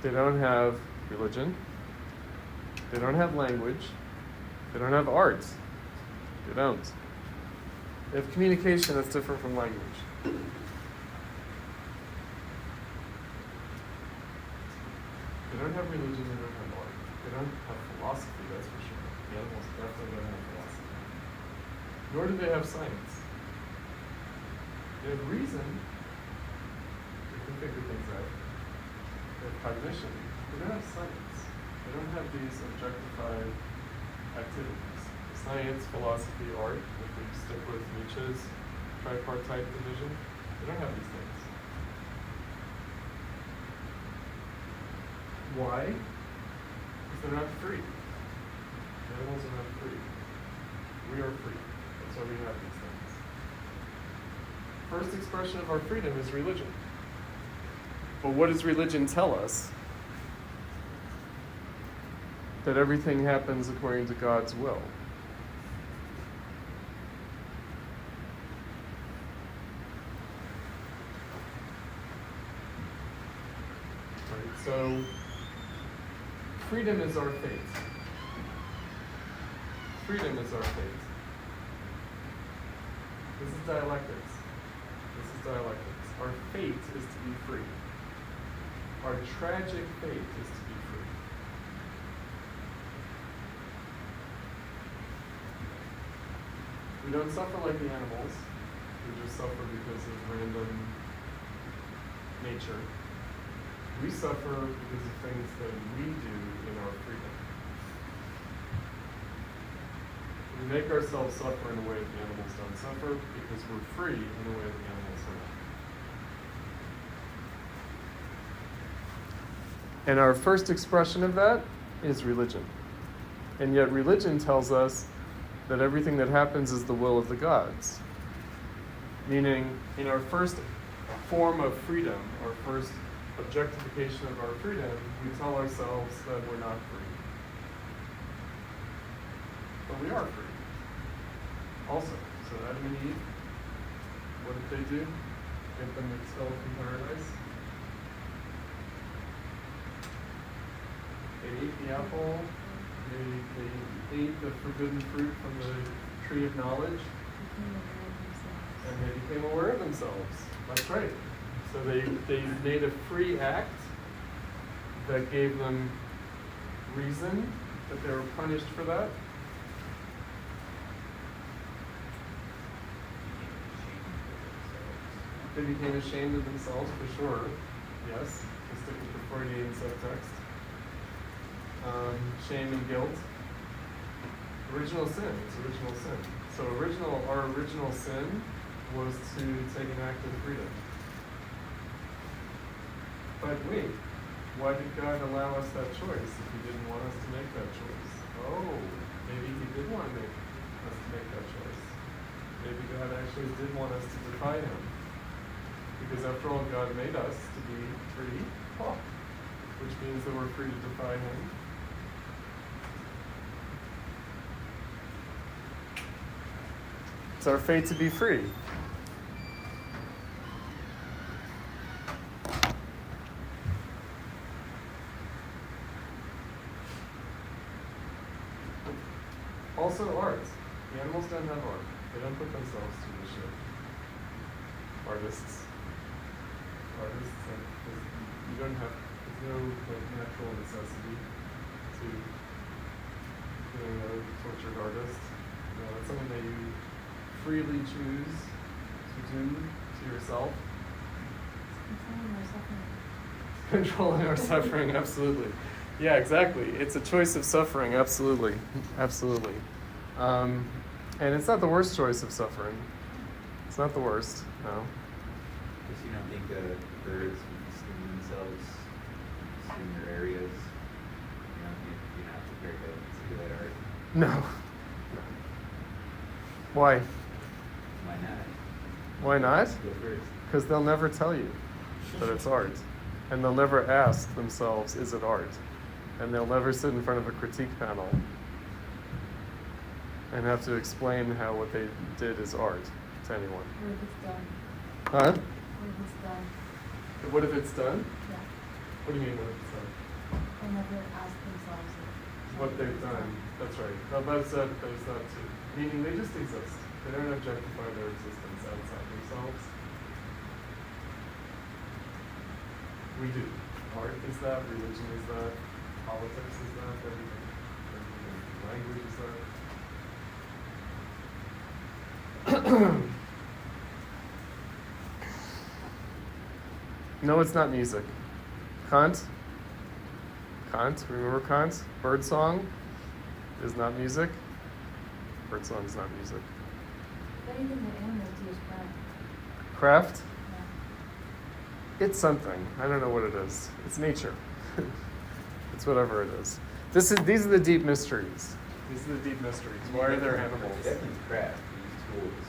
Speaker 1: They don't have religion. They don't have language. They don't have art. They don't. They have communication that's different from language. They don't have religion, they don't have art. They don't have philosophy, that's for sure. The animals definitely don't have philosophy. Nor do they have science. They have reason. They can figure things out. They have cognition. They don't have science. They don't have these objectified activities. Science, philosophy, art, if we stick with Nietzsche's tripartite division, they don't have these things. Why? Because they're not free. Animals are not free. We are free. That's why we have these things. First expression of our freedom is religion. But what does religion tell us? That everything happens according to God's will. Right, so freedom is our fate. Freedom is our fate. This is dialectics. This is dialectics. Our fate is to be free. Our tragic fate is to be free. We don't suffer like the animals. We just suffer because of random nature. We suffer because of things that we do in our freedom. We make ourselves suffer in a way that the animals don't suffer because we're free in a way that the animals are not. And our first expression of that is religion. And yet religion tells us that everything that happens is the will of the gods. Meaning, in our first form of freedom, our first objectification of our freedom, we tell ourselves that we're not free. But we are free. Also, so Adam and Eve, what did they do? Get them expelled from paradise? They ate the apple, they ate the forbidden fruit from the tree of knowledge, and they became aware of themselves. That's right. So they made a free act that gave them reason that they were punished for that. They became ashamed of themselves, for sure. Yes, to stick with the Freudian subtext. Shame and guilt. Original sin. It's original sin. So our original sin was to take an act of freedom. But wait, why did God allow us that choice if He didn't want us to make that choice? Oh, maybe He did want us to make that choice. Maybe God actually did want us to defy Him. Because after all, God made us to be free, which means that we're free to defy Him. It's our fate to be free. Also art. The animals don't have art. They don't put themselves to the ship. Artists, you don't have, there's no natural necessity to being a tortured artist. It's something that you freely choose to do to yourself. Controlling our suffering, absolutely. Yeah, exactly. It's a choice of suffering, absolutely. Absolutely. And it's not the worst choice of suffering. It's not the worst, no.
Speaker 5: Because you don't think birds sting themselves in their areas. You're not prepared to do that art.
Speaker 1: No. Why?
Speaker 5: Why not?
Speaker 1: Why not?
Speaker 5: Go first.
Speaker 1: Because they'll never tell you that it's art. And they'll never ask themselves, is it art? And they'll never sit in front of a critique panel and have to explain how what they did is art to anyone.
Speaker 3: What if it's done?
Speaker 1: Huh?
Speaker 3: What if it's done?
Speaker 1: What if it's done?
Speaker 3: Yeah.
Speaker 1: What do you mean, what if it's done?
Speaker 3: They never ask themselves
Speaker 1: What they've done. That's right. There's that too. Meaning they just exist. They don't objectify their existence outside themselves. We do. Art is that, religion is that, politics is that, everything. Language is that. No, it's not music. Kant, remember Kant? Birdsong is not music. Birdsong is not music.
Speaker 3: Anything that animals do is craft.
Speaker 1: Craft?
Speaker 3: Yeah.
Speaker 1: It's something. I don't know what it is. It's nature. It's whatever it is. These are the deep mysteries. These are the deep mysteries. Why are there animals?
Speaker 5: Definitely craft. We use tools.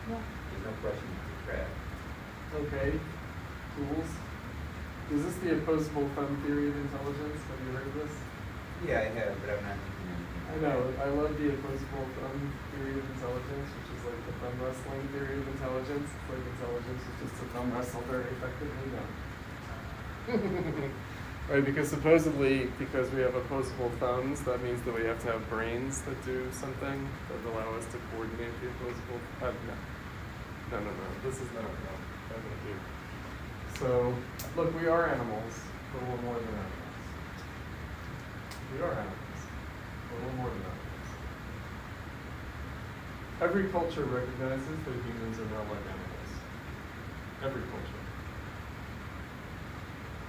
Speaker 3: Yeah.
Speaker 5: There's no question it's craft.
Speaker 1: Okay. Tools. Is this the opposable thumb theory of intelligence? Have you heard of this?
Speaker 5: Yeah, I have, but I'm not thinking anything.
Speaker 1: I know. I love the opposable thumb theory of intelligence, which is like the thumb wrestling theory of intelligence. It's like intelligence is just a thumb wrestle very effectively. No. Right, because supposedly, because we have opposable thumbs, that means that we have to have brains that do something that allow us to coordinate the opposable. No. This is not do. So, look, we are animals, but we're more than animals. We are animals, but we're more than animals. Every culture recognizes that humans are not like animals. Every culture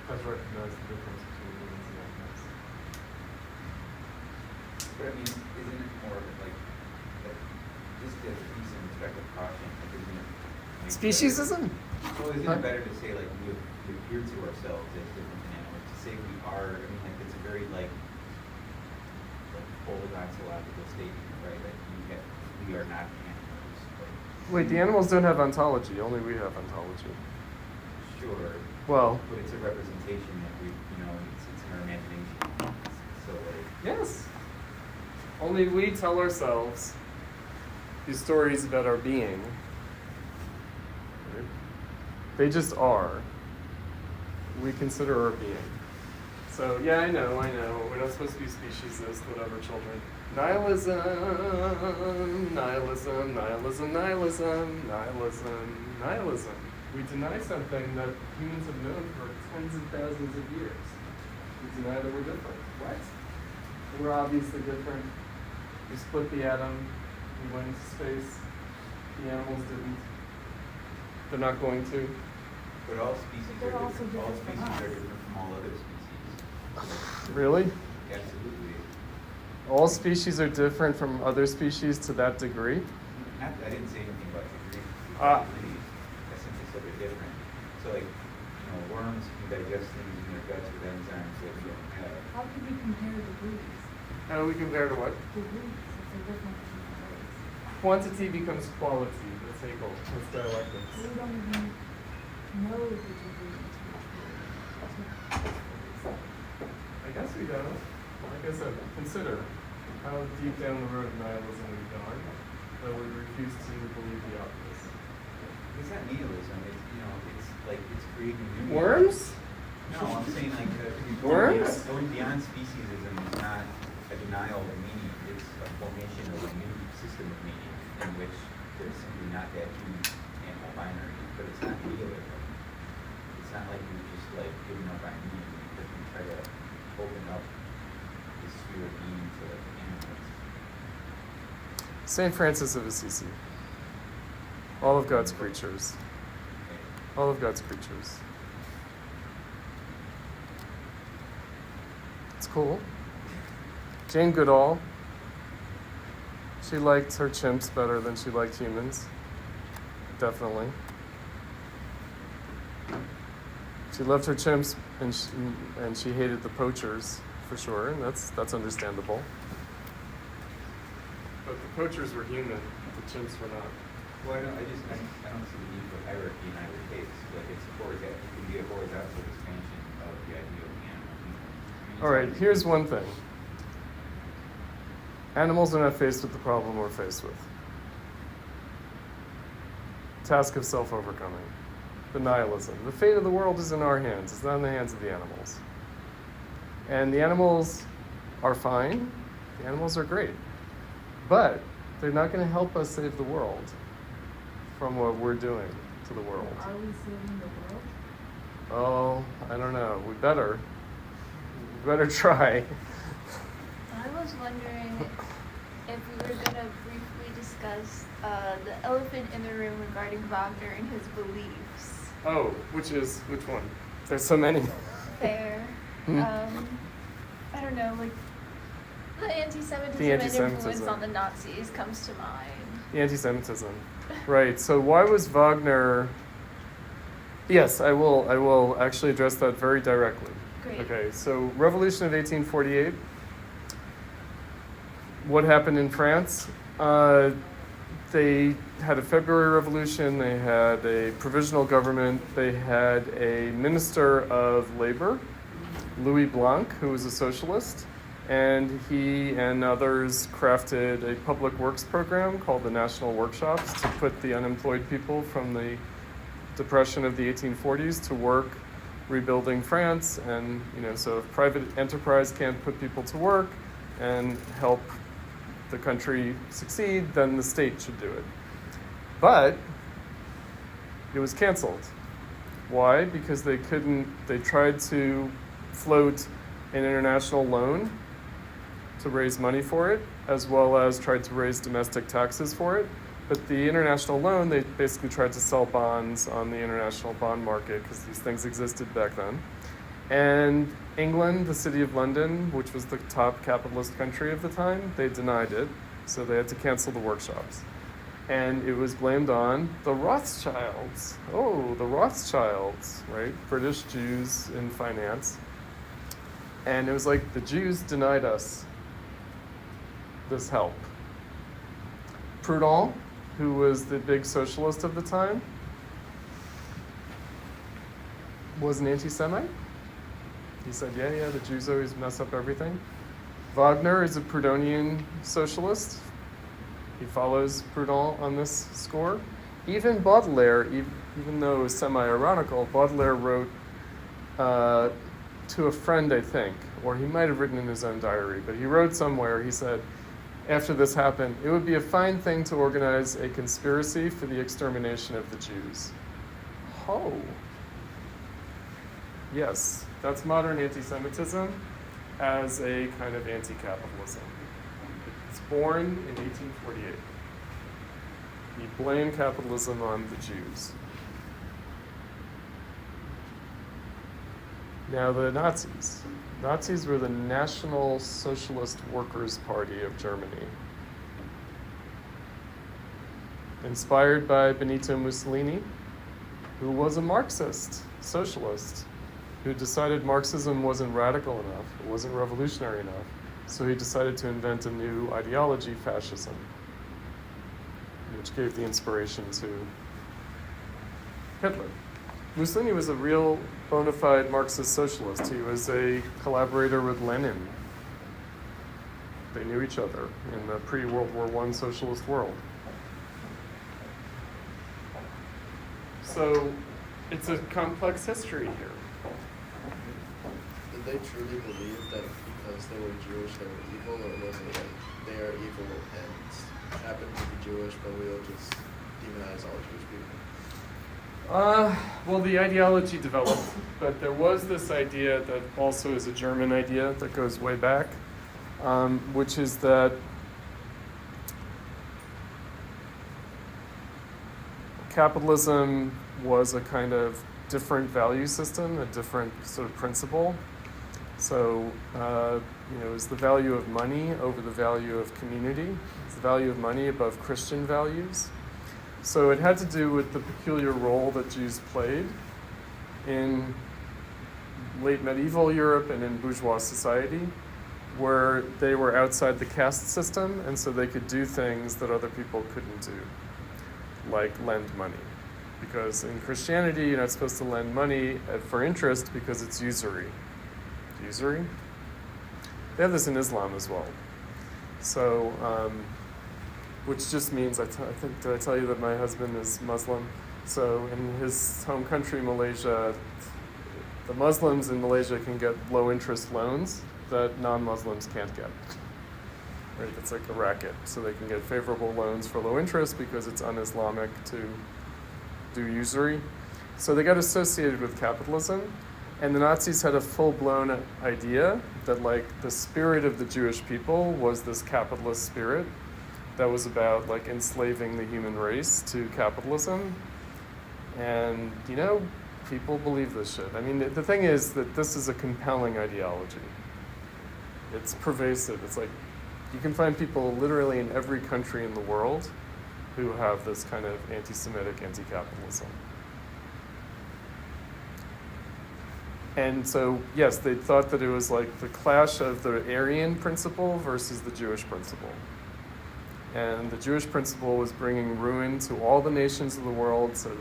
Speaker 1: has recognized the difference between humans and animals.
Speaker 5: But I mean, isn't it more like just to be some respect of caution? Like, isn't it like
Speaker 1: Speciesism?
Speaker 5: Well, isn't it better to say like we appear to ourselves as different than animals? To say we are, I mean, like it's a very like full ontological statement, right? Like we are not animals. Like,
Speaker 1: Wait, the animals don't have ontology. Only we have ontology.
Speaker 5: sure.
Speaker 1: Well,
Speaker 5: But it's a representation that we, it's in our imagination. So like,
Speaker 1: yes. Only we tell ourselves these stories about our being. Right? They just are. We consider our being. So, yeah, I know. We're not supposed to be speciesist, whatever, children. Nihilism. We deny something that humans have known for tens of thousands of years. We deny that we're different. What? We're obviously different. We split the atom. We went into space. The animals didn't. They're not going to.
Speaker 5: but all species
Speaker 3: They're
Speaker 5: are
Speaker 3: also
Speaker 5: different. All
Speaker 3: different
Speaker 5: species
Speaker 3: from
Speaker 5: are
Speaker 3: us.
Speaker 5: different from all other species.
Speaker 1: Really?
Speaker 5: Absolutely.
Speaker 1: All species are different from other species to that degree?
Speaker 5: I didn't say anything about degree.
Speaker 1: Ah.
Speaker 5: I simply said they're different. So like, worms can digest things in their guts with enzymes that we don't have.
Speaker 3: How could we compare degrees?
Speaker 1: How do we compare to what?
Speaker 3: Degrees, if they're different from degrees.
Speaker 1: Quantity becomes quality. That's Hegel. That's dialectics.
Speaker 3: We don't even know the degree until it's
Speaker 1: I guess we don't. Like I said, consider how deep down the road of nihilism we've gone that we refuse to believe the obvious.
Speaker 5: It's not nihilism. It's like it's creating new.
Speaker 1: Worms?
Speaker 5: No, I'm saying like
Speaker 1: Worms?
Speaker 5: going beyond speciesism is not a denial of meaning. It's a formation of a new system of meaning in which there's simply not that huge animal binary. But it's not nihilism. It's not like we've just like given up on meaning because we try to open up the sphere of being to like animals.
Speaker 1: St. Francis of Assisi. All of God's creatures. All of God's creatures. It's cool. Jane Goodall. She liked her chimps better than she liked humans. Definitely. She loved her chimps and she hated the poachers for sure, and that's understandable. But the poachers were human, the chimps were not.
Speaker 5: Well, I don't see the need for hierarchy in either case. Like it can be a horizontal expansion of the idea of animal.
Speaker 1: All right, here's one thing. Animals are not faced with the problem we're faced with. Task of self-overcoming. The nihilism. The fate of the world is in our hands. It's not in the hands of the animals. And the animals are fine. The animals are great. But they're not going to help us save the world from what we're doing to the world.
Speaker 3: Are we saving the world?
Speaker 1: Oh, I don't know. We better try.
Speaker 2: I was wondering if we were going to briefly discuss the elephant in the room regarding Wagner and his beliefs.
Speaker 1: Oh, which one? There's so many.
Speaker 2: Fair.
Speaker 1: Hmm.
Speaker 2: I don't know, like the anti-Semitism,
Speaker 1: The
Speaker 2: and
Speaker 1: anti-Semitism.
Speaker 2: influence on the Nazis comes to mind.
Speaker 1: The anti-Semitism. Right. So why was Wagner? Yes, I will actually address that very directly.
Speaker 2: Great.
Speaker 1: Okay. So Revolution of 1848. what happened in France? They had a February Revolution, they had a provisional government, they had a minister of labor, Louis Blanc, who was a socialist, and he and others crafted a public works program called the National Workshops to put the unemployed people from the Depression of the 1840s to work rebuilding France. And so if private enterprise can't put people to work and help the country succeed, then the state should do it. But it was canceled. Why? Because they tried to float an international loan to raise money for it, as well as tried to raise domestic taxes for it. But the international loan, they basically tried to sell bonds on the international bond market because these things existed back then. And England, the city of London, which was the top capitalist country of the time, they denied it. So they had to cancel the workshops. And it was blamed on the Rothschilds. Oh, the Rothschilds, right? British Jews in finance. And it was like the Jews denied us this help. Proudhon, who was the big socialist of the time, was an anti-Semite. He said, yeah, the Jews always mess up everything. Wagner is a Proudhonian socialist. He follows Proudhon on this score. Even Baudelaire, even though it was semi-ironical, Baudelaire wrote to a friend, I think, or he might have written in his own diary, but he wrote somewhere, he said, after this happened, it would be a fine thing to organize a conspiracy for the extermination of the Jews. Oh. Yes, that's modern anti-Semitism as a kind of anti-capitalism. It's born in 1848. You blame capitalism on the Jews. Now the Nazis. Nazis were the National Socialist Workers' Party of Germany. Inspired by Benito Mussolini, who was a Marxist, socialist, who decided Marxism wasn't radical enough, it wasn't revolutionary enough, so he decided to invent a new ideology, fascism, which gave the inspiration to Hitler. Mussolini was a real bona fide Marxist socialist. He was a collaborator with Lenin. They knew each other in the pre-World War I socialist world. So it's a complex history here.
Speaker 6: Did they truly believe that because they were Jewish they were evil, or was it like they are evil and happen to be Jewish, but we'll just demonize all Jewish people?
Speaker 1: Well, the ideology developed, but there was this idea that also is a German idea that goes way back, which is that capitalism was a kind of different value system, a different sort of principle. So, it was the value of money over the value of community. It's the value of money above Christian values. So it had to do with the peculiar role that Jews played in late medieval Europe and in bourgeois society, where they were outside the caste system, and so they could do things that other people couldn't do, like lend money. Because in Christianity, you're not supposed to lend money for interest because it's usury. Usury? They have this in Islam as well. So, which just means, I think, did I tell you that my husband is Muslim? So in his home country, Malaysia, the Muslims in Malaysia can get low interest loans that non-Muslims can't get. Right? It's like a racket. So they can get favorable loans for low interest because it's un-Islamic to do usury. So they got associated with capitalism. And the Nazis had a full-blown idea that like the spirit of the Jewish people was this capitalist spirit that was about like enslaving the human race to capitalism. And, people believe this shit. I mean, the thing is that this is a compelling ideology. It's pervasive. It's like, you can find people literally in every country in the world who have this kind of anti-Semitic, anti-capitalism. And so, yes, they thought that it was like the clash of the Aryan principle versus the Jewish principle. And the Jewish principle was bringing ruin to all the nations of the world. So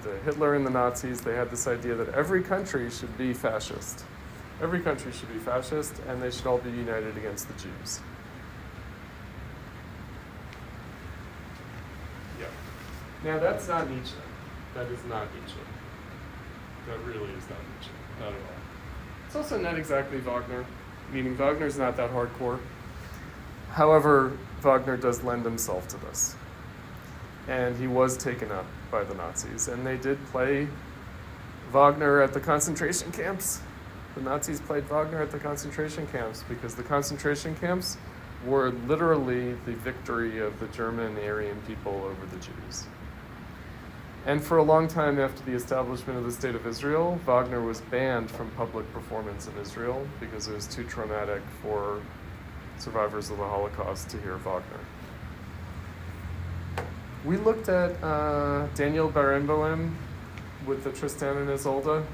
Speaker 1: the Hitler and the Nazis, they had this idea that every country should be fascist. Every country should be fascist, and they should all be united against the Jews. Yeah. Now, that's not Nietzsche. That is not Nietzsche. That really is not Nietzsche. Not at all. It's also not exactly Wagner, meaning Wagner's not that hardcore. However, Wagner does lend himself to this. And he was taken up by the Nazis, and they did play Wagner at the concentration camps. The Nazis played Wagner at the concentration camps because the concentration camps were literally the victory of the German Aryan people over the Jews. And for a long time after the establishment of the State of Israel, Wagner was banned from public performance in Israel because it was too traumatic for survivors of the Holocaust to hear Wagner. We looked at Daniel Barenboim with the Tristan and Isolde.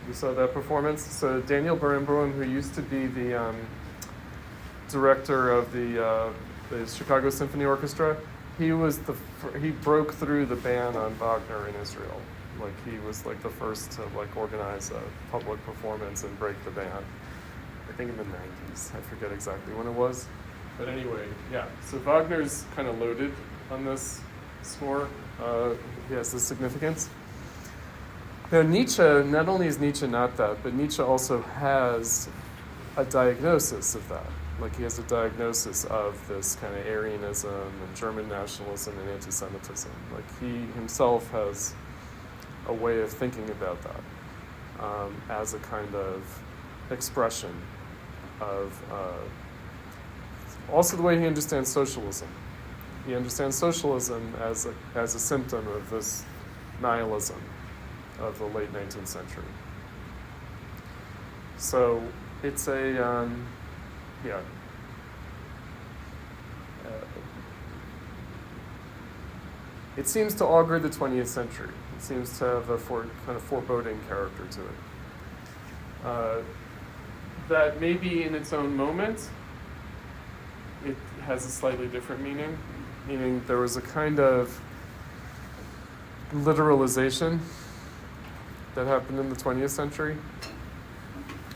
Speaker 1: You saw that performance. So Daniel Barenboim, who used to be the director of the Chicago Symphony Orchestra, he broke through the ban on Wagner in Israel. Like he was like the first to like organize a public performance and break the ban. I think in the 90s. I forget exactly when it was. But anyway, yeah. So Wagner's kind of loaded on this score. He has this significance. Now Nietzsche, not only is Nietzsche not that, but Nietzsche also has a diagnosis of that. Like he has a diagnosis of this kind of Aryanism and German nationalism and anti-Semitism. Like he himself has a way of thinking about that as a kind of expression of also the way he understands socialism. He understands socialism as a symptom of this nihilism of the late 19th century. So it's a it seems to augur the 20th century. It seems to have a kind of foreboding character to it. That maybe in its own moment, it has a slightly different meaning. Meaning there was a kind of literalization that happened in the 20th century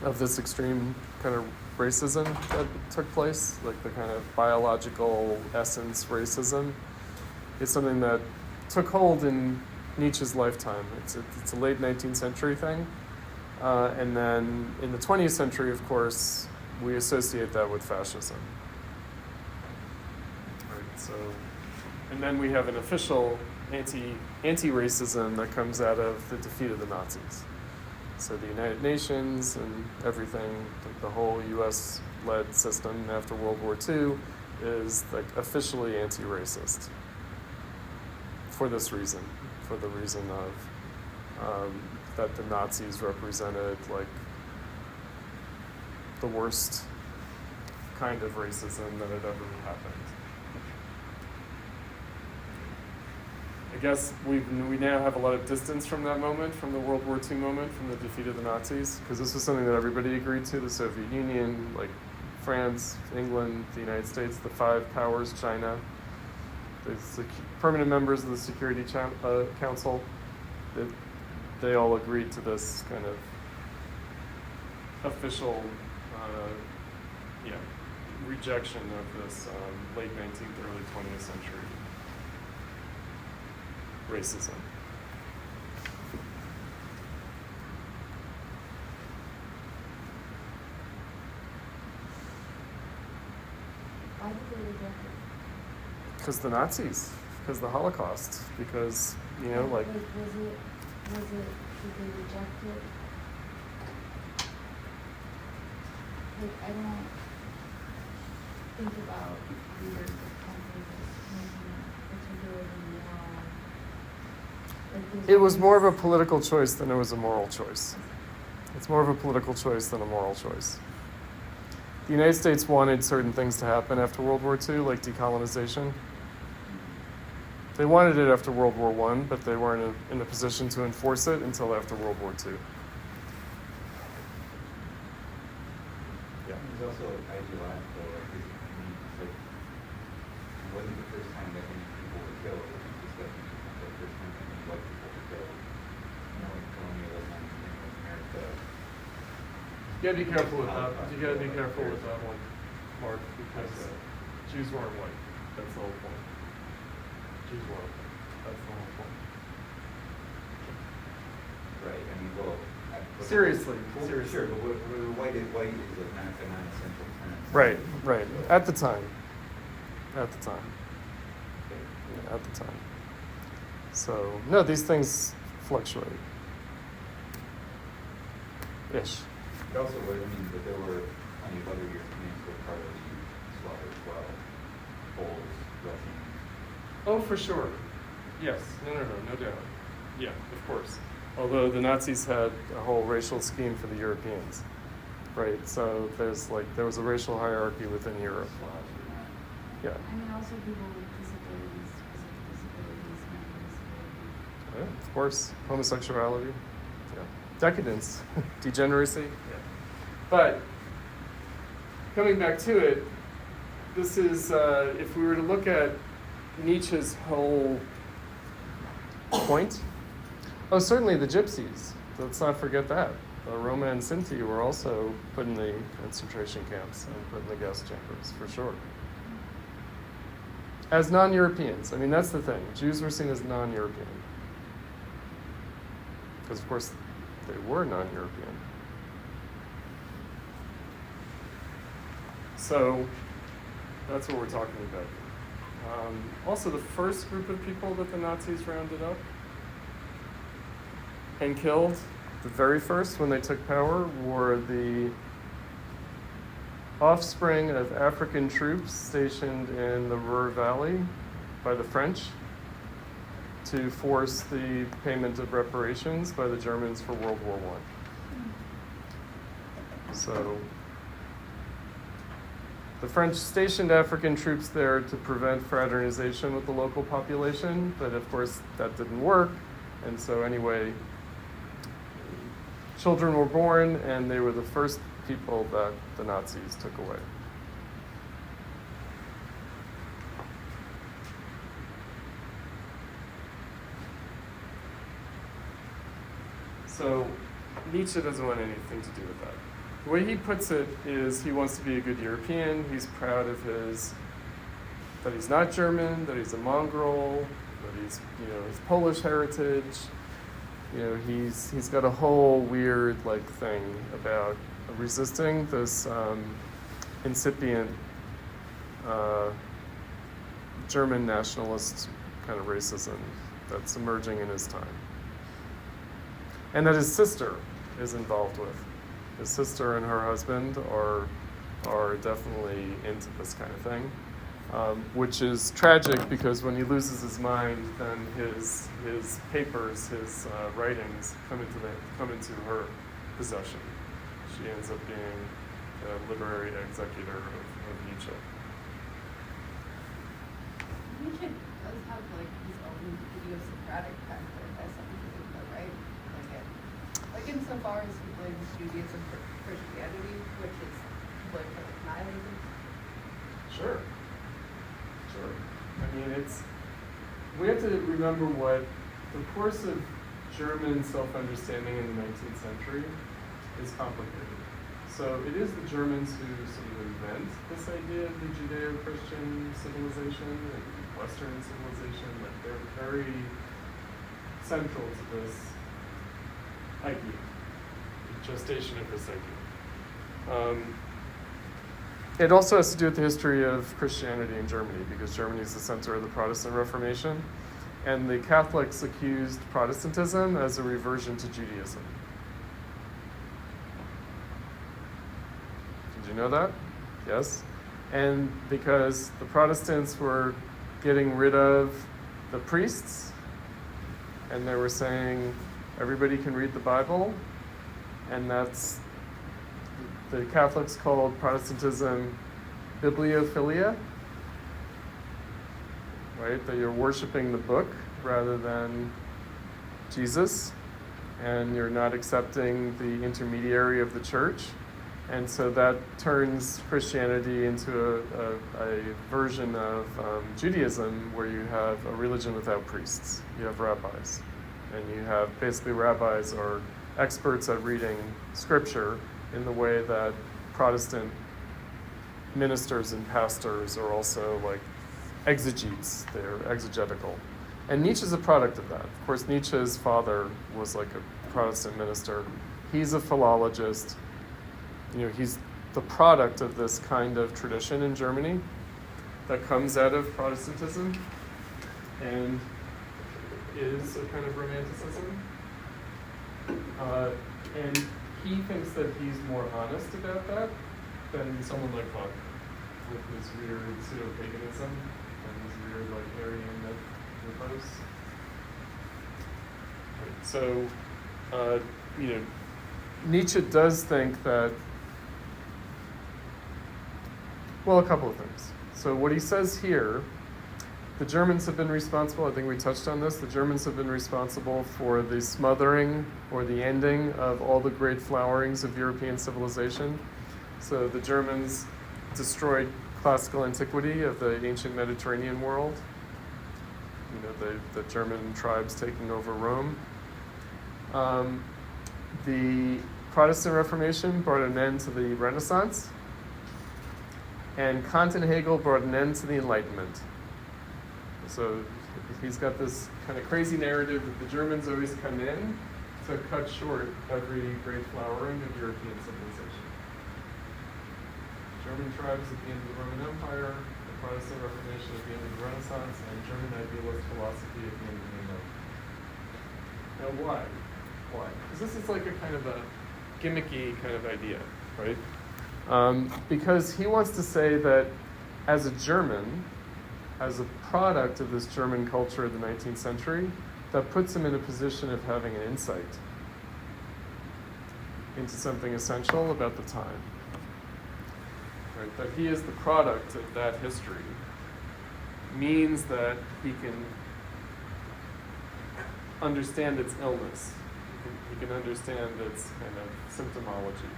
Speaker 1: of this extreme kind of racism that took place, like the kind of biological essence racism. It's something that took hold in Nietzsche's lifetime. It's a late 19th century thing. And then in the 20th century, of course, we associate that with fascism. Right, so, and then we have an official anti-racism that comes out of the defeat of the Nazis. So the United Nations and everything, the whole US-led system after World War II is like officially anti-racist for this reason, for the reason of that the Nazis represented like the worst kind of racism that had ever happened. I guess we now have a lot of distance from that moment, from the World War II moment, from the defeat of the Nazis, because this was something that everybody agreed to, the Soviet Union, like France, England, the United States, the five powers, China, the permanent members of the Security Council. They all agreed to this kind of official rejection of this late 19th, early 20th century racism.
Speaker 3: Why did they reject it?
Speaker 1: Because the Nazis, because the Holocaust, because,
Speaker 3: Was it, did they reject it? Like, I don't think about leaders of countries as making particularly moral.
Speaker 1: it was more of a political choice than it was a moral choice. It's more of a political choice than a moral choice. The United States wanted certain things to happen after World War II, like decolonization. They wanted it after World War I, but they weren't in a position to enforce it until after World War II.
Speaker 5: also ideological, like, like, it wasn't the first time that many people were killed, it was just definitely the first time that many white people were killed. You know, like colonialism in America.
Speaker 1: You gotta be careful with that. You gotta be careful with that one, Mark, because Jews weren't white. That's the whole point. Jews weren't white. That's the whole point.
Speaker 5: Right, I mean, well.
Speaker 1: Seriously,
Speaker 5: Well,
Speaker 1: seriously.
Speaker 5: sure, but white is like not a non-essential term.
Speaker 1: Right, right. At the time. At the time. Yeah, at the time. So, no, these things fluctuate. Ish.
Speaker 5: It also was, I mean, but there were plenty of other Europeans who were part of the slaughter as well. Poles, Russians.
Speaker 1: Oh, for sure. Yes. No doubt. Yeah, of course. Although the Nazis had a whole racial scheme for the Europeans, right? So there was a racial hierarchy within Europe. Yeah.
Speaker 3: I mean, also people with disabilities, physical disabilities, mental disabilities.
Speaker 1: Yeah, of course. Homosexuality. Yeah. Decadence. Degeneracy. Yeah. But coming back to it, this is, if we were to look at Nietzsche's whole point, oh, certainly the gypsies. Let's not forget that. The Roma and Sinti were also put in the concentration camps and put in the gas chambers, for sure. As non-Europeans. I mean, that's the thing. Jews were seen as non-European. Because, of course, they were non-European. So, that's what we're talking about. Also, the first group of people that the Nazis rounded up and killed, the very first when they took power, were the offspring of African troops stationed in the Ruhr Valley by the French to force the payment of reparations by the Germans for World War I. So the French stationed African troops there to prevent fraternization with the local population, but of course that didn't work, and so anyway, children were born, and they were the first people that the Nazis took away. So Nietzsche doesn't want anything to do with that. The way he puts it is he wants to be a good European. He's proud of that he's not German, that he's a mongrel, that he's, his Polish heritage. He's got a whole weird thing about resisting this incipient German nationalist kind of racism that's emerging in his time. And that his sister is involved with. His sister and her husband are definitely into this kind of thing, which is tragic because when he loses his mind, then his papers, his writings come into her possession. She ends up being a literary executor of Nietzsche.
Speaker 4: Nietzsche does have his own idiosyncratic factor as something, though, right? Insofar as he blames Judaism for Christianity, which is blamed for nihilism.
Speaker 1: Sure. I mean, we have to remember what the course of German self-understanding in the 19th century is complicated. So it is the Germans who sort of invent this idea of the Judeo-Christian civilization and Western civilization. They're very central to this idea, the gestation of this idea. It also has to do with the history of Christianity in Germany, because Germany is the center of the Protestant Reformation, and the Catholics accused Protestantism as a reversion to Judaism. Did you know that? Yes. And because the Protestants were getting rid of the priests, and they were saying everybody can read the Bible, and that's the Catholics called Protestantism bibliophilia, right? That you're worshiping the book rather than Jesus, and you're not accepting the intermediary of the church. And so that turns Christianity into a version of Judaism where you have a religion without priests. You have rabbis. And you have basically rabbis are experts at reading scripture in the way that Protestant ministers and pastors are also like exegetes. They're exegetical. And Nietzsche's a product of that. Of course, Nietzsche's father was like a Protestant minister. He's a philologist. He's the product of this kind of tradition in Germany that comes out of Protestantism and is a kind of romanticism. And he thinks that he's more honest about that than someone like Wagner, with this weird pseudo-paganism and this weird like Aryan mythos. Right. So, Nietzsche does think that, well, a couple of things. So what he says here, the Germans have been responsible, I think we touched on this, the Germans have been responsible for the smothering or the ending of all the great flowerings of European civilization. So the Germans destroyed classical antiquity of the ancient Mediterranean world. The German tribes taking over Rome. The Protestant Reformation brought an end to the Renaissance. And Kant and Hegel brought an end to the Enlightenment. So he's got this kind of crazy narrative that the Germans always come in to cut short every great flowering of European civilization. German tribes at the end of the Roman Empire, the Protestant Reformation at the end of the Renaissance, and German idealist philosophy at the end of the Enlightenment. Now why? Why? Because this is like a kind of a gimmicky kind of idea, right? Because he wants to say that as a German, as a product of this German culture of the 19th century, that puts him in a position of having an insight into something essential about the time. Right? That he is the product of that history means that he can understand its illness. He can understand its kind of symptomology.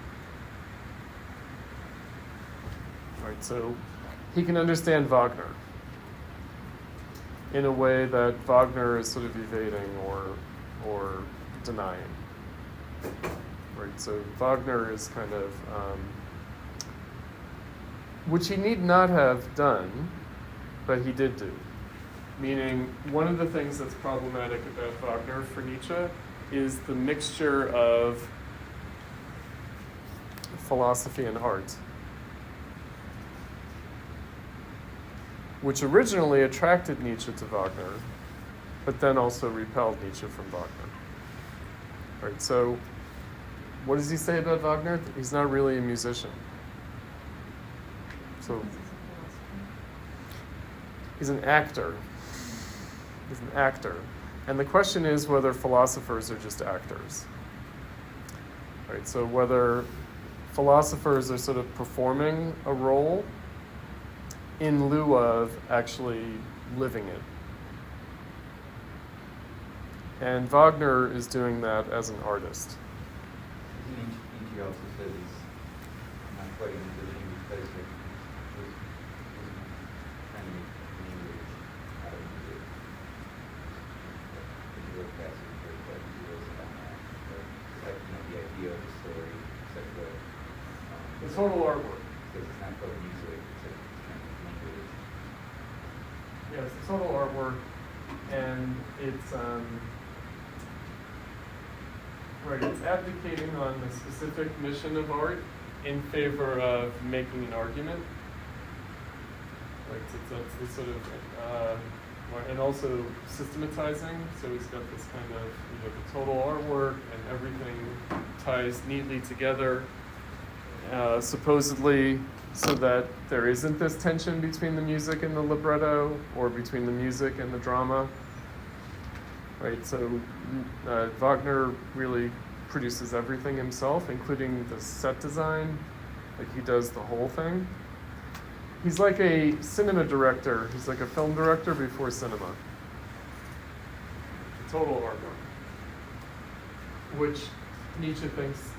Speaker 1: Right, so he can understand Wagner in a way that Wagner is sort of evading or denying. Right, so Wagner is kind of, which he need not have done, but he did do. Meaning, one of the things that's problematic about Wagner for Nietzsche is the mixture of philosophy and art, which originally attracted Nietzsche to Wagner, but then also repelled Nietzsche from Wagner. Right, so what does he say about Wagner? He's not really a musician. So he's an actor. He's an actor. And the question is whether philosophers are just actors. Right, so whether philosophers are sort of performing a role in lieu of actually living it. And Wagner is doing that as an artist.
Speaker 5: Nietzsche also says he's not quite a musician because he was trying to make language out of music. He wrote passages very quite ideas about that. But it's like, the idea of the story, it's like
Speaker 1: The total artwork.
Speaker 5: Because it's not quite music, it's like trying to make language.
Speaker 1: Yeah, it's the total artwork, and it's right. It's abdicating on the specific mission of art in favor of making an argument. Like it's this sort of, and also systematizing. So he's got this kind of the total artwork, and everything ties neatly together, supposedly. So that there isn't this tension between the music and the libretto, or between the music and the drama. Right, so Wagner really produces everything himself, including the set design. Like he does the whole thing. He's like a cinema director. He's like a film director before cinema. Total artwork, which Nietzsche thinks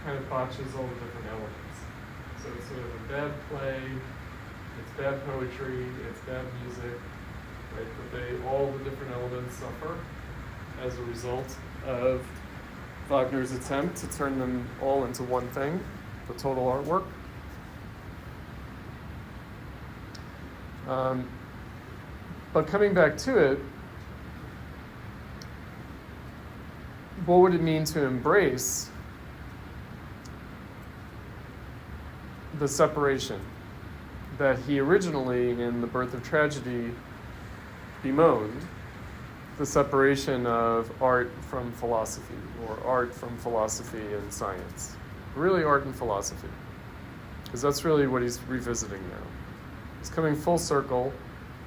Speaker 1: kind of botches all the different elements. So it's sort of a bad play, it's bad poetry, it's bad music, right? But all the different elements suffer as a result of Wagner's attempt to turn them all into one thing, the total artwork. But coming back to it, what would it mean to embrace the separation that he originally, in The Birth of Tragedy, bemoaned, the separation of art from philosophy, or art from philosophy and science? Really art and philosophy, because that's really what he's revisiting now. He's coming full circle.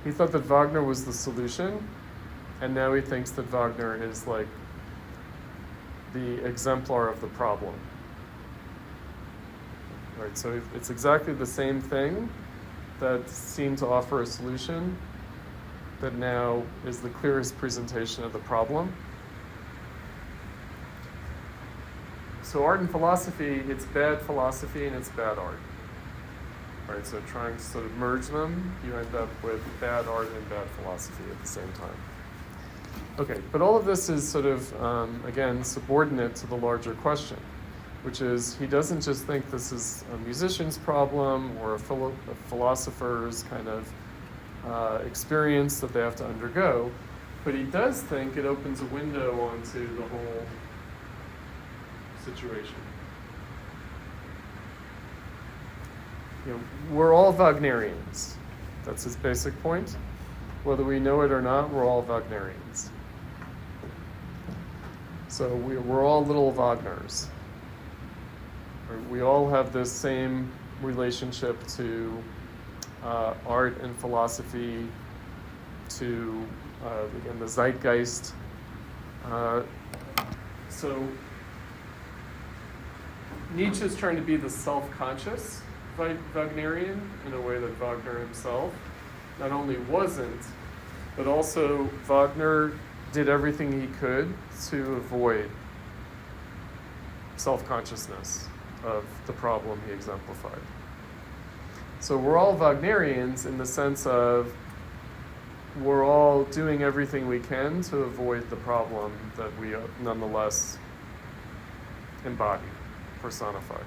Speaker 1: He thought that Wagner was the solution, and now he thinks that Wagner is like the exemplar of the problem. Right, so it's exactly the same thing that seemed to offer a solution that now is the clearest presentation of the problem. So art and philosophy, it's bad philosophy and it's bad art. Right, so trying to sort of merge them, you end up with bad art and bad philosophy at the same time. Okay, but all of this is sort of, again, subordinate to the larger question, which is he doesn't just think this is a musician's problem or a philosopher's kind of experience that they have to undergo, but he does think it opens a window onto the whole situation. You know, we're all Wagnerians. That's his basic point. Whether we know it or not, we're all Wagnerians. So we're all little Wagners. We all have this same relationship to art and philosophy, to again the zeitgeist. So Nietzsche is trying to be the self-conscious Wagnerian in a way that Wagner himself not only wasn't, but also Wagner did everything he could to avoid self-consciousness of the problem he exemplified. So we're all Wagnerians in the sense of we're all doing everything we can to avoid the problem that we nonetheless embody, personify.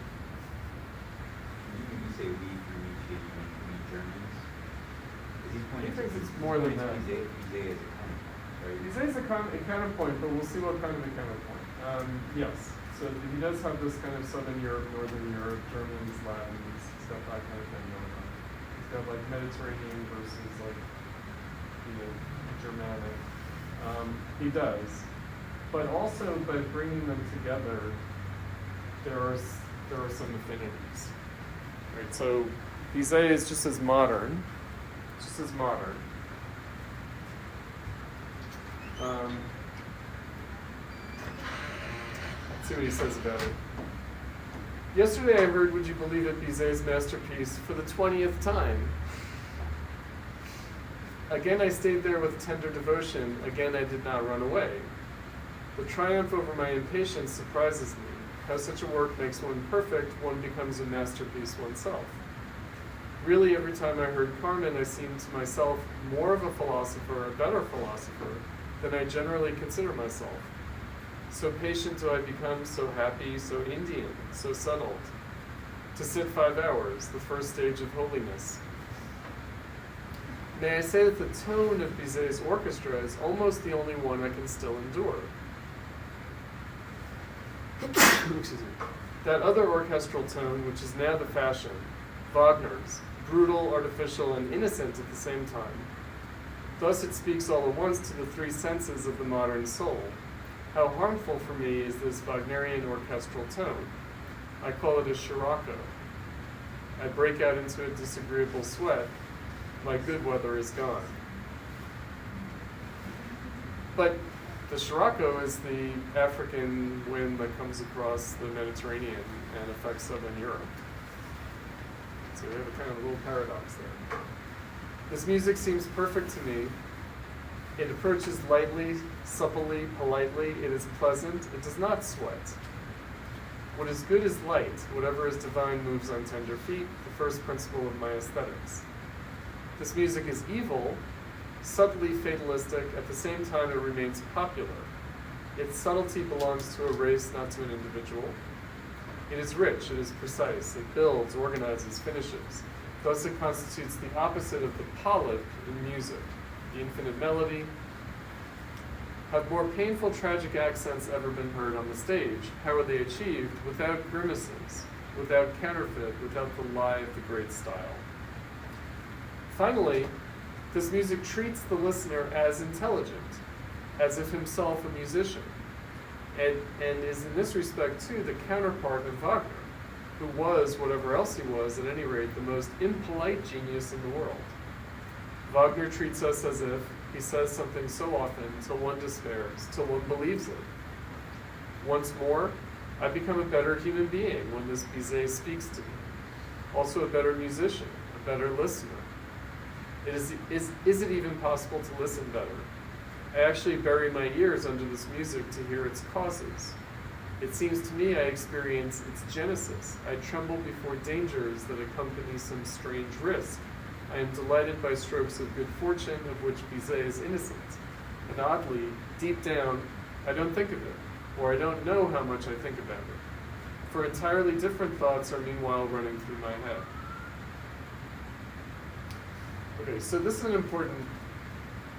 Speaker 5: When you say we for Nietzsche, you mean we Germans? Because he's pointing
Speaker 1: He thinks
Speaker 5: to,
Speaker 1: it's more than that.
Speaker 5: Bizet as a counterpoint, right?
Speaker 1: Bizet is a counterpoint, but we'll see what kind of a counterpoint. Yes, so he does have this kind of Southern Europe, Northern Europe, Germans, Latins, he's got that kind of thing going on. He's got like Mediterranean versus like, you know, Germanic. He does. But also by bringing them together, there are some affinities. Right, so Bizet is just as modern. Let's see what he says about it. Yesterday I heard, would you believe it, Bizet's masterpiece for the 20th time. Again I stayed there with tender devotion, again I did not run away. The triumph over my impatience surprises me. How such a work makes one perfect, one becomes a masterpiece oneself. Really, every time I heard Carmen, I seemed to myself more of a philosopher, a better philosopher, than I generally consider myself. So patient do I become, so happy, so Indian, so settled. To sit 5 hours, the first stage of holiness. May I say that the tone of Bizet's orchestra is almost the only one I can still endure. Excuse me. That other orchestral tone, which is now the fashion, Wagner's, brutal, artificial, and innocent at the same time. Thus it speaks all at once to the three senses of the modern soul. How harmful for me is this Wagnerian orchestral tone. I call it a scirocco. I break out into a disagreeable sweat. My good weather is gone. But the scirocco is the African wind that comes across the Mediterranean and affects southern Europe. So we have a kind of a little paradox there. This music seems perfect to me. It approaches lightly, supplely, politely. It is pleasant. It does not sweat. What is good is light. Whatever is divine moves on tender feet, the first principle of my aesthetics. This music is evil, subtly fatalistic, at the same time it remains popular. Its subtlety belongs to a race, not to an individual. It is rich, it is precise, it builds, organizes, finishes. Thus it constitutes the opposite of the polyp in music, the infinite melody. Have more painful tragic accents ever been heard on the stage? How are they achieved? Without grimaces, without counterfeit, without the lie of the great style. Finally, this music treats the listener as intelligent, as if himself a musician, and is in this respect too the counterpart of Wagner, who was, whatever else he was, at any rate, the most impolite genius in the world. Wagner treats us as if he says something so often till one despairs, till one believes it. Once more, I become a better human being when this Bizet speaks to me. Also a better musician, a better listener. Is it even possible to listen better? I actually bury my ears under this music to hear its causes. It seems to me I experience its genesis. I tremble before dangers that accompany some strange risk. I am delighted by strokes of good fortune of which Bizet is innocent. And oddly, deep down, I don't think of it, or I don't know how much I think about it. For entirely different thoughts are meanwhile running through my head. Okay, so this is an important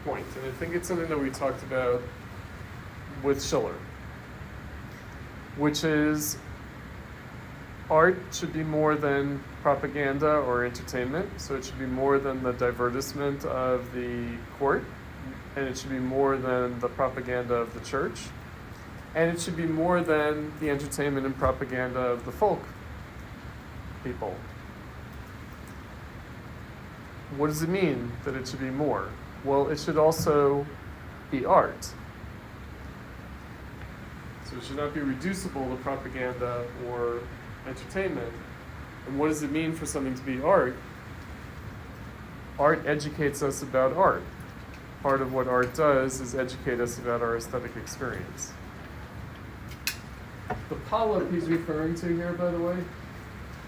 Speaker 1: point, and I think it's something that we talked about with Schiller, which is art should be more than propaganda or entertainment, so it should be more than the divertissement of the court, and it should be more than the propaganda of the church, and it should be more than the entertainment and propaganda of the folk people. What does it mean that it should be more? Well, it should also be art. So it should not be reducible to propaganda or entertainment. And what does it mean for something to be art? Art educates us about art. Part of what art does is educate us about our aesthetic experience. The polyp he's referring to here, by the way.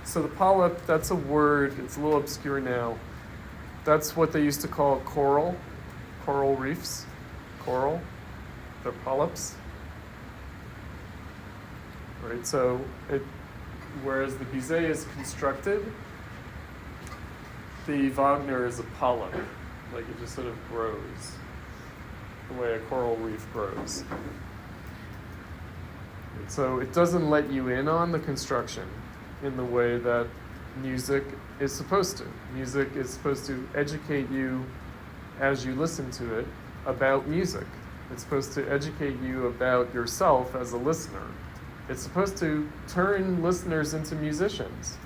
Speaker 1: So the polyp, that's a word, it's a little obscure now. That's what they used to call coral reefs. Coral, they're polyps. Right, so whereas the Bizet is constructed, the Wagner is a polyp. Like it just sort of grows the way a coral reef grows. So it doesn't let you in on the construction in the way that music is supposed to. Music is supposed to educate you as you listen to it about music. It's supposed to educate you about yourself as a listener. It's supposed to turn listeners into musicians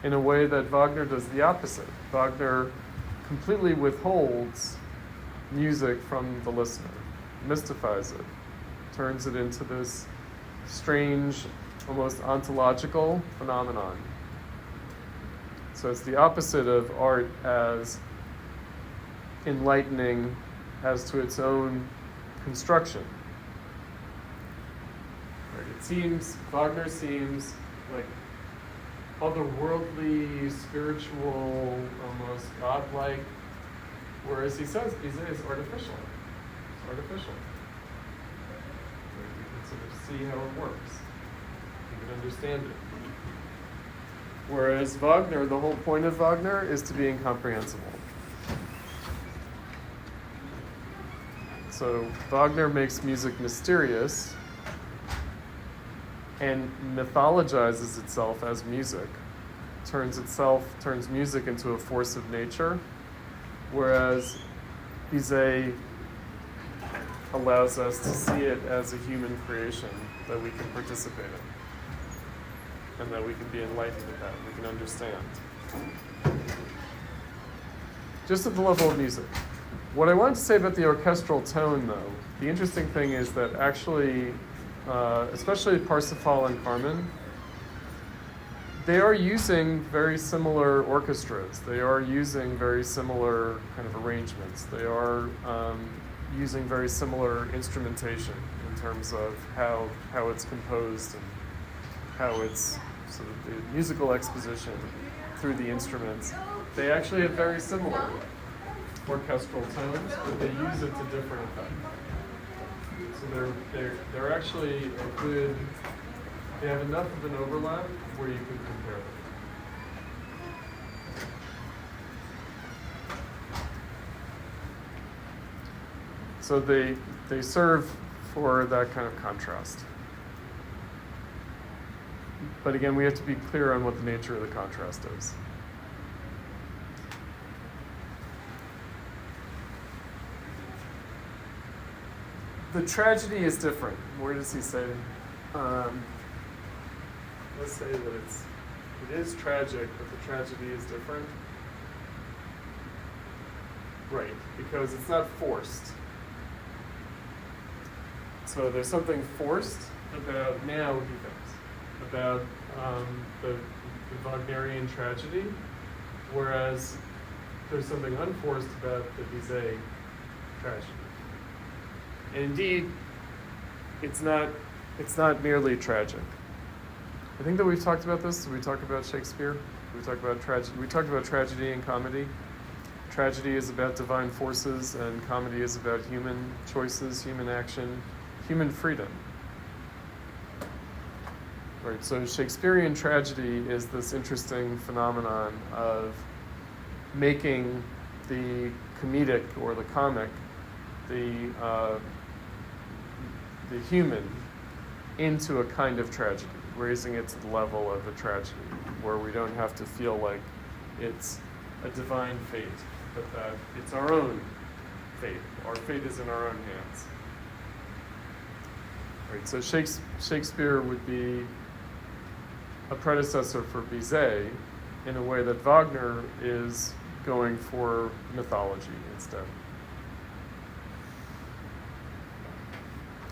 Speaker 1: in a way that Wagner does the opposite. Wagner completely withholds music from the listener, mystifies it, turns it into this strange, almost ontological phenomenon. So it's the opposite of art as enlightening as to its own construction. Wagner seems like otherworldly, spiritual, almost godlike, whereas he says Bizet is artificial. It's artificial. You can sort of see how it works. You can understand it. Whereas Wagner, the whole point of Wagner is to be incomprehensible. So Wagner makes music mysterious and mythologizes itself as music, turns music into a force of nature, whereas Bizet allows us to see it as a human creation that we can participate in, and that we can be enlightened about, we can understand. Just at the level of music. What I wanted to say about the orchestral tone, though, the interesting thing is that actually, especially Parsifal and Carmen, they are using very similar orchestras. They are using very similar kind of arrangements. They are using very similar instrumentation in terms of how it's composed how it's sort of the musical exposition through the instruments, they actually have very similar orchestral tones, but they use it to different effects. So they're actually a good. They have enough of an overlap where you can compare them. So they serve for that kind of contrast. But again, we have to be clear on what the nature of the contrast is. The tragedy is different. Where does he say? Let's say that it is tragic, but the tragedy is different. Right, because it's not forced. So there's something forced about now, he thinks, about the Wagnerian tragedy, whereas there's something unforced about the Bizet tragedy. And indeed, it's not merely tragic. I think that we've talked about this. We talk about Shakespeare. We talk about tragedy. We talked about tragedy and comedy. Tragedy is about divine forces, and comedy is about human choices, human action, human freedom. Right. So Shakespearean tragedy is this interesting phenomenon of making the comedic or the comic, the human, into a kind of tragedy, raising it to the level of a tragedy, where we don't have to feel like it's a divine fate, but that it's our own fate. Our fate is in our own hands. Right, so Shakespeare would be a predecessor for Bizet in a way that Wagner is going for mythology instead.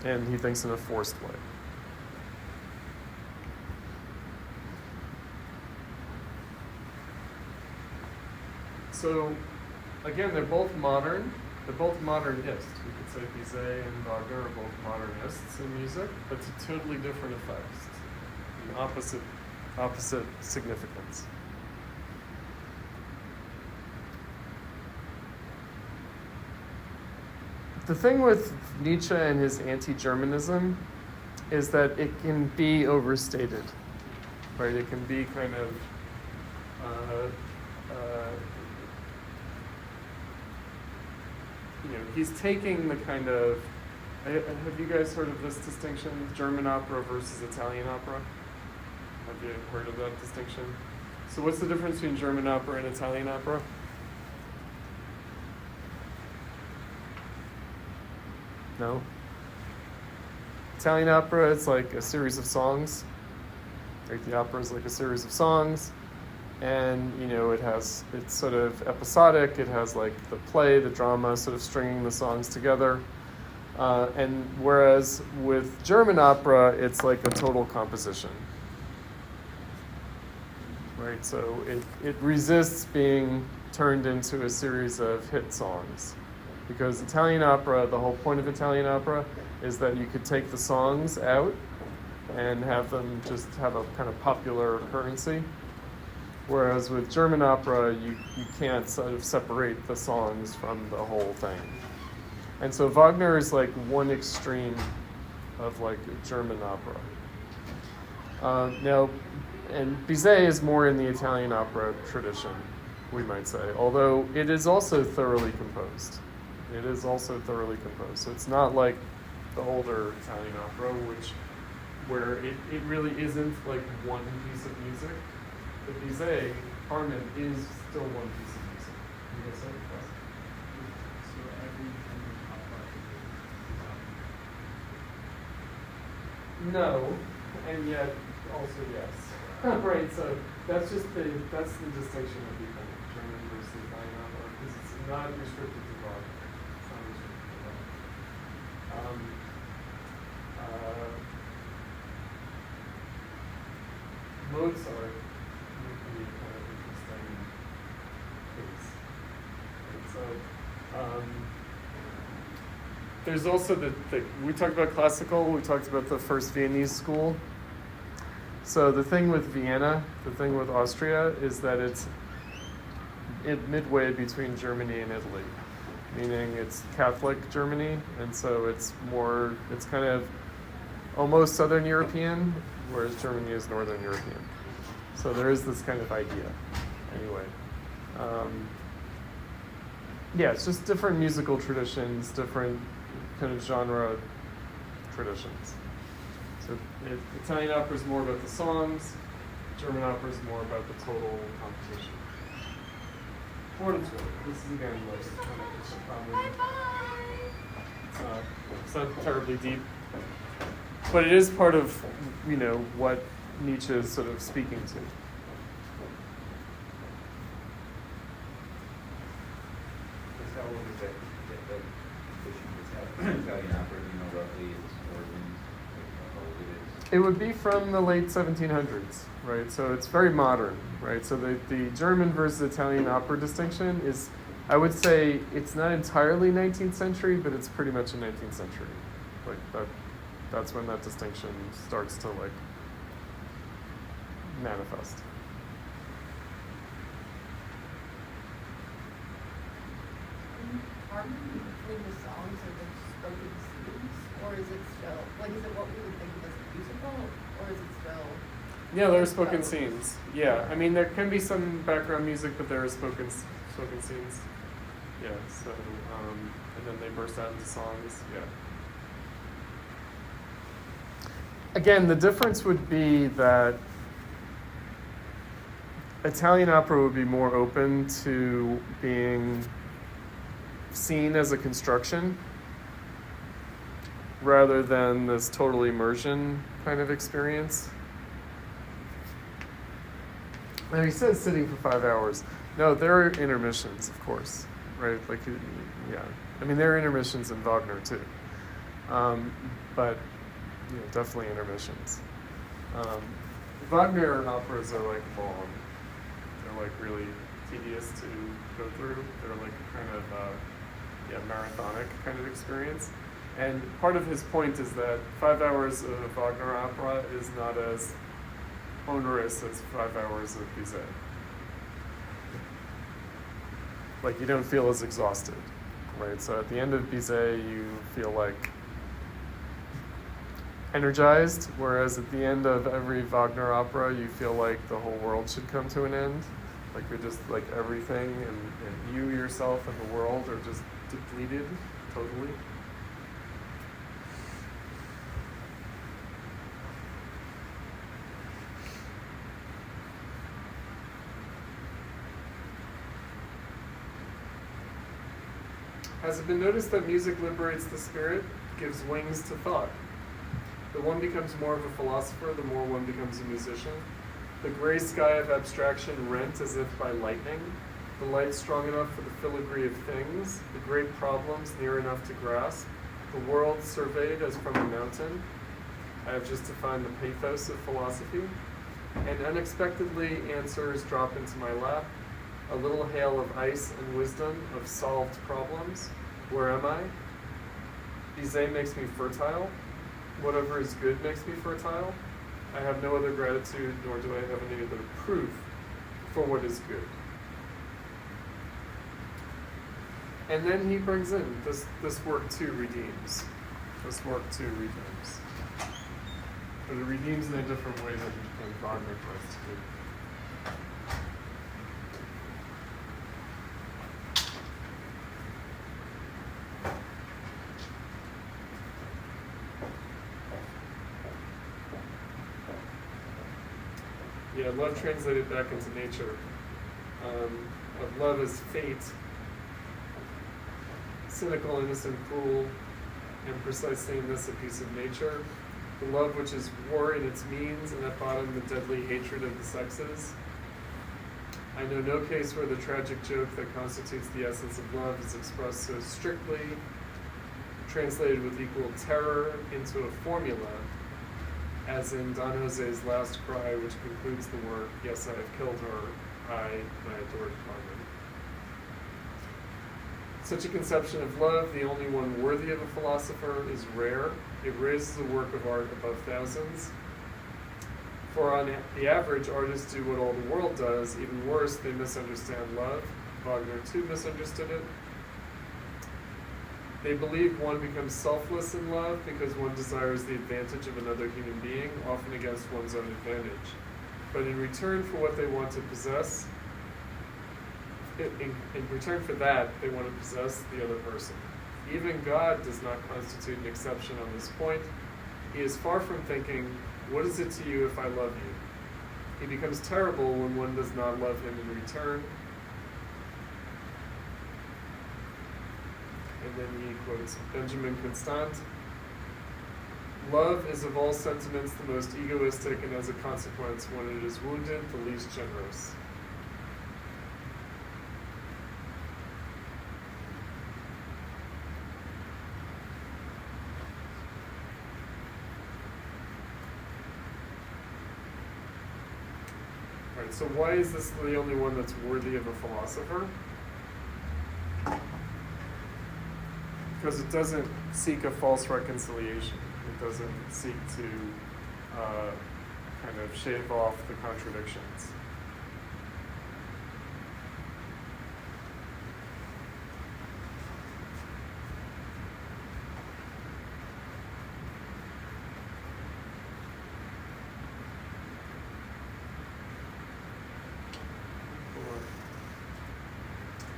Speaker 1: And he thinks in a forced way. So, again, they're both modern. They're both modernists. We could say Bizet and Wagner are both modernists in music, but to totally different effects, an opposite significance. The thing with Nietzsche and his anti-Germanism is that it can be overstated, right? It can be kind of he's taking the kind of, have you guys heard of this distinction, German opera versus Italian opera? Have you heard of that distinction? So what's the difference between German opera and Italian opera? No? Italian opera is like a series of songs. Like the opera is like a series of songs. And, it's sort of episodic. It has like the play, the drama, sort of stringing the songs together. And whereas with German opera, it's like a total composition. Right, so it resists being turned into a series of hit songs. Because Italian opera, the whole point of Italian opera is that you could take the songs out and have them just have a kind of popular currency. Whereas with German opera, you can't sort of separate the songs from the whole thing. And so Wagner is like one extreme of like German opera. Now, and Bizet is more in the Italian opera tradition, we might say, although it is also thoroughly composed. It is also thoroughly composed. So it's not like the older Italian opera, where it really isn't like one piece of music. The Bizet, Carmen, is still one piece of music. You guys say?
Speaker 7: So every opera is
Speaker 1: No, and yet also yes. Right, so that's the distinction of the kind of German versus Italian opera, because it's not restricted to Wagner. It's not restricted to Wagner. Mozart would be a kind of interesting case. Right, so there's also we talked about classical, we talked about the first Viennese school. So the thing with Vienna, the thing with Austria, is that it's midway between Germany and Italy, meaning it's Catholic Germany, and so it's kind of almost Southern European, whereas Germany is Northern European. So there is this kind of idea, anyway. Yeah, it's just different musical traditions, different kind of genre traditions. So Italian opera is more about the songs, German opera is more about the total composition. For what it's worth, this is again like it's not terribly deep, but it is part of what Nietzsche is sort of speaking to.
Speaker 5: How old is that Italian opera, roughly its origins, how old it is?
Speaker 1: It would be from the late 1700s, right? So it's very modern, right? So the German versus Italian opera distinction is, I would say, it's not entirely 19th century, but it's pretty much a 19th century. Like that's when that distinction starts to like manifest.
Speaker 4: Harmony between the songs and the spoken scenes, or is it still, like, is it what we would think of as a musical, or is it still?
Speaker 1: Yeah, there are spoken scenes. Yeah, I mean, there can be some background music, but there are spoken scenes. Yeah, so, and then they burst out into songs, yeah. Again, the difference would be that Italian opera would be more open to being seen as a construction rather than this total immersion kind of experience. And he says sitting for 5 hours. No, there are intermissions, of course, right? Like, yeah. I mean, there are intermissions in Wagner too, but definitely intermissions. Wagner operas are like long. They're like really tedious to go through. They're like kind of marathonic kind of experience. And part of his point is that 5 hours of Wagner opera is not as onerous as 5 hours of Bizet. Like, you don't feel as exhausted, right? So at the end of Bizet, you feel like energized, whereas at the end of every Wagner opera, you feel like the whole world should come to an end. Like, you're just, like, everything and you yourself and the world are just depleted totally. Has it been noticed that music liberates the spirit, gives wings to thought? The one becomes more of a philosopher, the more one becomes a musician. The gray sky of abstraction rent as if by lightning, the light strong enough for the filigree of things, the great problems near enough to grasp, the world surveyed as from a mountain. I have just defined the pathos of philosophy, and unexpectedly answers drop into my lap, a little hail of ice and wisdom of solved problems. Where am I? Bizet makes me fertile. Whatever is good makes me fertile. I have no other gratitude, nor do I have any other proof for what is good. And then he brings in this work too redeems. This work too redeems. But it redeems in a different way than Wagner tries to do. Yeah, love translated back into nature. Of love as fate, cynical, innocent, cruel, and precisely in this a piece of nature. The love which is war in its means, and at bottom the deadly hatred of the sexes. I know no case where the tragic joke that constitutes the essence of love is expressed so strictly, translated with equal terror into a formula, as in Don Jose's last cry, which concludes the work, yes, I have killed her, I, my adored Carmen. Such a conception of love, the only one worthy of a philosopher, is rare. It raises a work of art above thousands. For on the average, artists do what all the world does. Even worse, they misunderstand love. Wagner too misunderstood it. They believe one becomes selfless in love because one desires the advantage of another human being, often against one's own advantage. But in return for what they want to possess, in return for that, they want to possess the other person. Even God does not constitute an exception on this point. He is far from thinking, "What is it to you if I love you?" He becomes terrible when one does not love him in return. And then he quotes Benjamin Constant. Love is of all sentiments the most egoistic, and as a consequence, when it is wounded, the least generous. All right, so why is this the only one that's worthy of a philosopher? Because it doesn't seek a false reconciliation. It doesn't seek to kind of shave off the contradictions.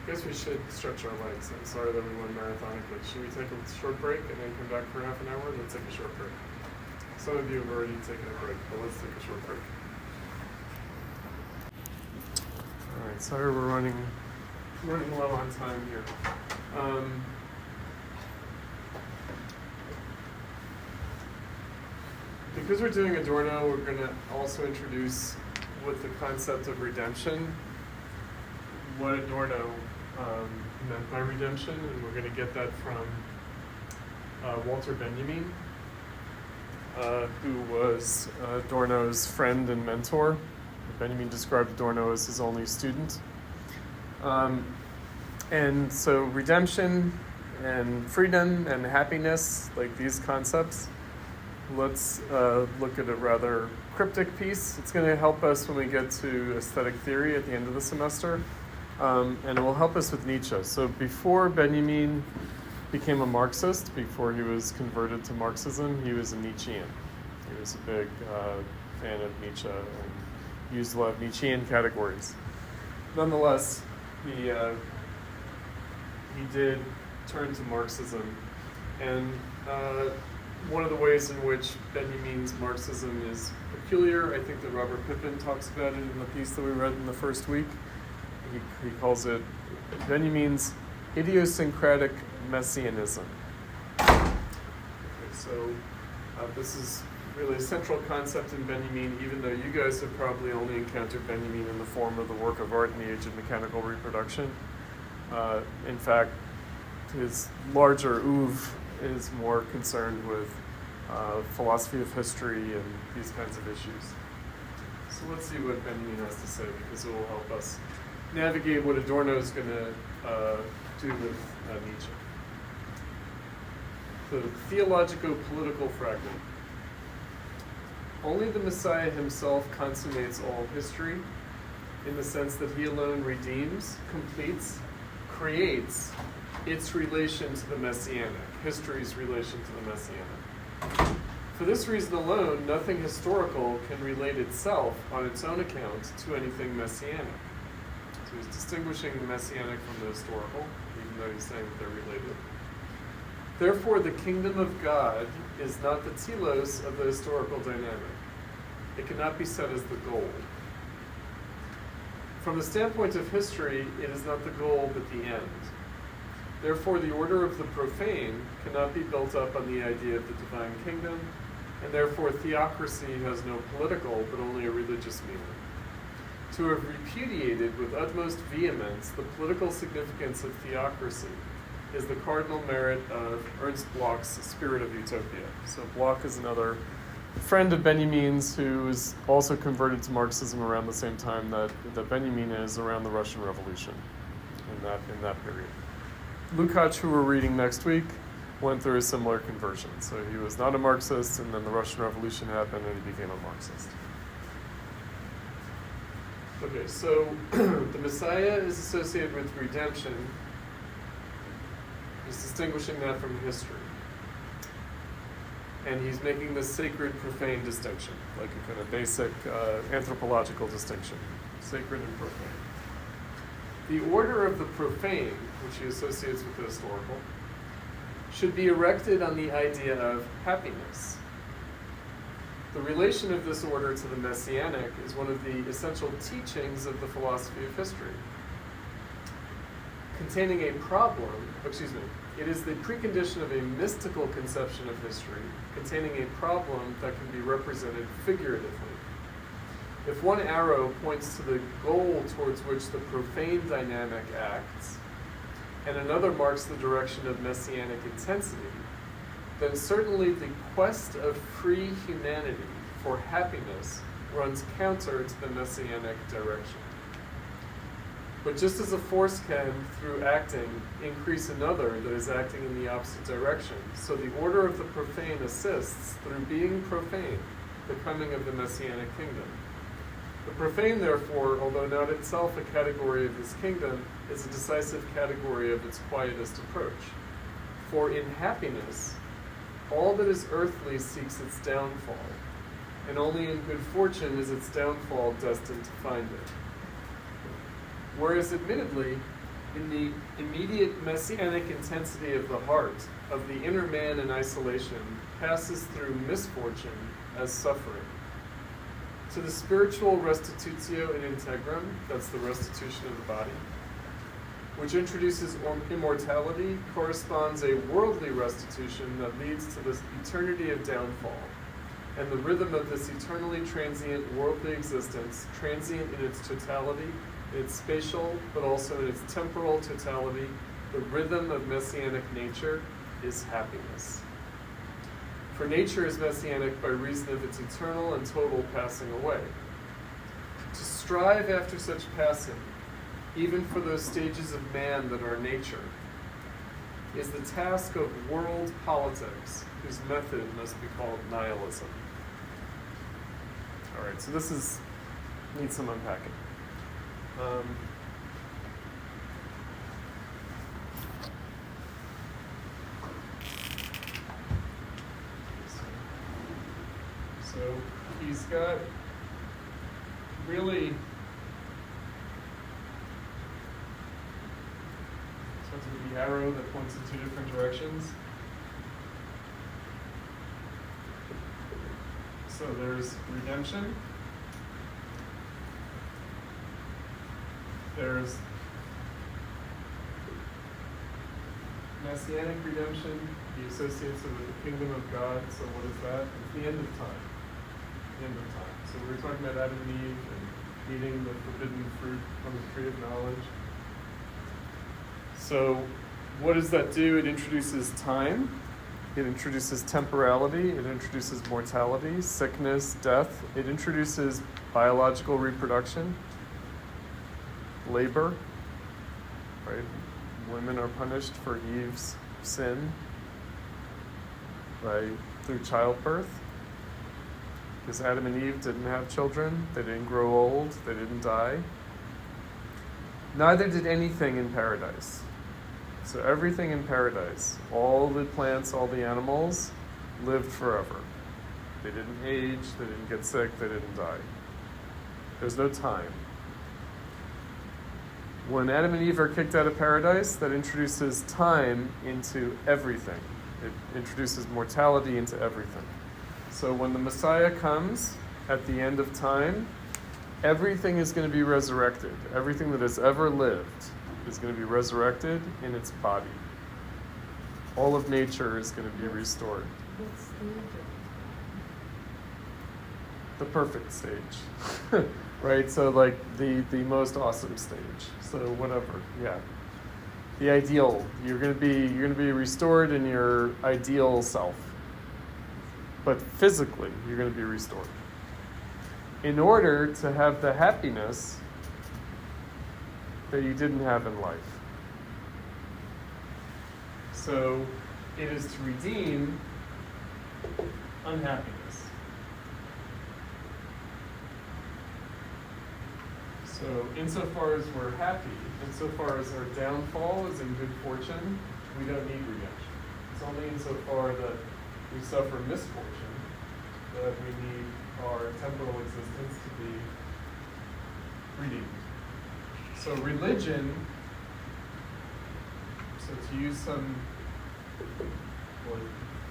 Speaker 1: I guess we should stretch our legs. I'm sorry that we went marathonically. Should we take a short break and then come back for half an hour? Let's take a short break. Some of you have already taken a break, but let's take a short break. All right, sorry we're running low on time here. Because we're doing Adorno, we're going to also introduce with the concept of redemption, what Adorno meant by redemption, and we're going to get that from Walter Benjamin, who was Adorno's friend and mentor. Benjamin described Adorno as his only student. And so redemption and freedom and happiness, like these concepts, let's look at a rather cryptic piece. It's going to help us when we get to aesthetic theory at the end of the semester. And it will help us with Nietzsche. So before Benjamin became a Marxist, before he was converted to Marxism, he was a Nietzschean. He was a big fan of Nietzsche and used a lot of Nietzschean categories. Nonetheless, he did turn to Marxism. And one of the ways in which Benjamin's Marxism is peculiar, I think that Robert Pippin talks about it in the piece that we read in the first week. He calls it Benjamin's idiosyncratic messianism. Okay, so this is really a central concept in Benjamin, even though you guys have probably only encountered Benjamin in the form of the work of art in the age of mechanical reproduction. In fact, his larger oeuvre is more concerned with philosophy of history and these kinds of issues. So let's see what Benjamin has to say, because it will help us navigate what Adorno is going to do with Nietzsche. The Theologico-political fragment. Only the Messiah himself consummates all history, in the sense that he alone redeems, completes, creates its relation to the Messianic, history's relation to the Messianic. For this reason alone, nothing historical can relate itself on its own account to anything Messianic. So he's distinguishing the Messianic from the historical, even though he's saying that they're related. Therefore, the kingdom of God is not the telos of the historical dynamic. It cannot be set as the goal. From the standpoint of history, it is not the goal but the end. Therefore, the order of the profane cannot be built up on the idea of the divine kingdom, and therefore theocracy has no political but only a religious meaning. To have repudiated with utmost vehemence the political significance of theocracy is the cardinal merit of Ernst Bloch's Spirit of Utopia. So Bloch is another friend of Benjamin's who is also converted to Marxism around the same time that Benjamin is, around the Russian Revolution in that period. Lukács, who we're reading next week, went through a similar conversion. So he was not a Marxist, and then the Russian Revolution happened and he became a Marxist. Okay, so the Messiah is associated with redemption. He's distinguishing that from history. And he's making this sacred profane distinction, like a kind of basic anthropological distinction, sacred and profane. The order of the profane, which he associates with the historical, should be erected on the idea of happiness. The relation of this order to the messianic is one of the essential teachings of the philosophy of history. Containing a problem, it is the precondition of a mystical conception of history, containing a problem that can be represented figuratively. If one arrow points to the goal towards which the profane dynamic acts, and another marks the direction of messianic intensity, then certainly the quest of free humanity for happiness runs counter to the messianic direction. But just as a force can, through acting, increase another that is acting in the opposite direction, so the order of the profane assists, through being profane, the coming of the messianic kingdom. The profane, therefore, although not itself a category of this kingdom, is a decisive category of its quietist approach. For in happiness, all that is earthly seeks its downfall, and only in good fortune is its downfall destined to find it. Whereas, admittedly, in the immediate messianic intensity of the heart, of the inner man in isolation, passes through misfortune as suffering. To the spiritual restitutio in integrum, that's the restitution of the body, which introduces immortality, corresponds a worldly restitution that leads to this eternity of downfall. And the rhythm of this eternally transient worldly existence, transient in its totality, in its spatial, but also in its temporal totality, the rhythm of messianic nature is happiness. For nature is messianic by reason of its eternal and total passing away. To strive after such passing, even for those stages of man that are nature, is the task of world politics, whose method must be called nihilism. All right, so this needs some unpacking. So he's got really starts with the arrow that points in two different directions. So there's redemption. There's messianic redemption. He associates it with the kingdom of God. So what is that? It's the end of time. The end of time. So we were talking about Adam and Eve and eating the forbidden fruit from the tree of knowledge. So what does that do? It introduces time. It introduces temporality. It introduces mortality, sickness, death. It introduces biological reproduction, labor, right? Women are punished for Eve's sin through childbirth. Because Adam and Eve didn't have children, they didn't grow old, they didn't die. Neither did anything in paradise. So everything in paradise, all the plants, all the animals, lived forever. They didn't age, they didn't get sick, they didn't die. There's no time. When Adam and Eve are kicked out of paradise, that introduces time into everything. It introduces mortality into everything. So when the Messiah comes at the end of time, everything is going to be resurrected. Everything that has ever lived is going to be resurrected in its body. All of nature is going to be restored.
Speaker 3: What stage
Speaker 1: The perfect stage. Right? So like the most awesome stage. So whatever. Yeah. The ideal. You're gonna be restored in your ideal self. But physically, you're gonna be restored. In order to have the happiness that you didn't have in life. So it is to redeem unhappiness. So insofar as we're happy, insofar as our downfall is in good fortune, we don't need redemption. It's only insofar that we suffer misfortune that we need our temporal existence to be redeemed. So religion, so to use some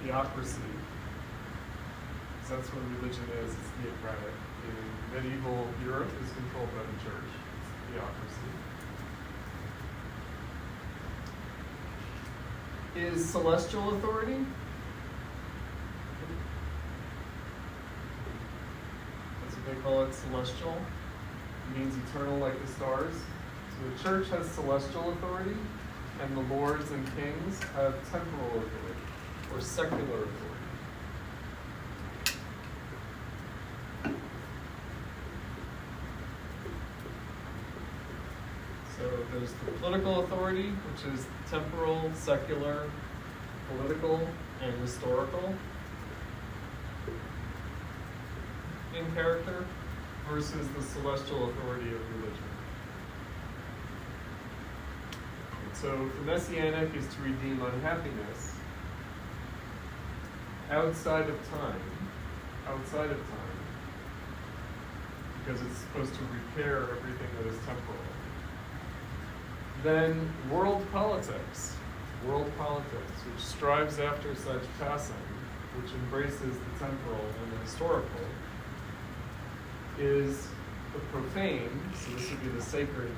Speaker 1: theocracy, because that's what religion is, it's theocratic. In medieval Europe, is controlled by the church. It's theocracy. Is celestial authority? That's what they call it, celestial. It means eternal like the stars. So the church has celestial authority, and the lords and kings have temporal authority, or secular authority. So there's the political authority, which is temporal, secular, political, and historical in character, versus the celestial authority of religion. So the messianic is to redeem unhappiness outside of time, because it's supposed to repair everything that is temporal. Then world politics, which strives after such passing, which embraces the temporal and the historical, is the profane, so this would be the sacred,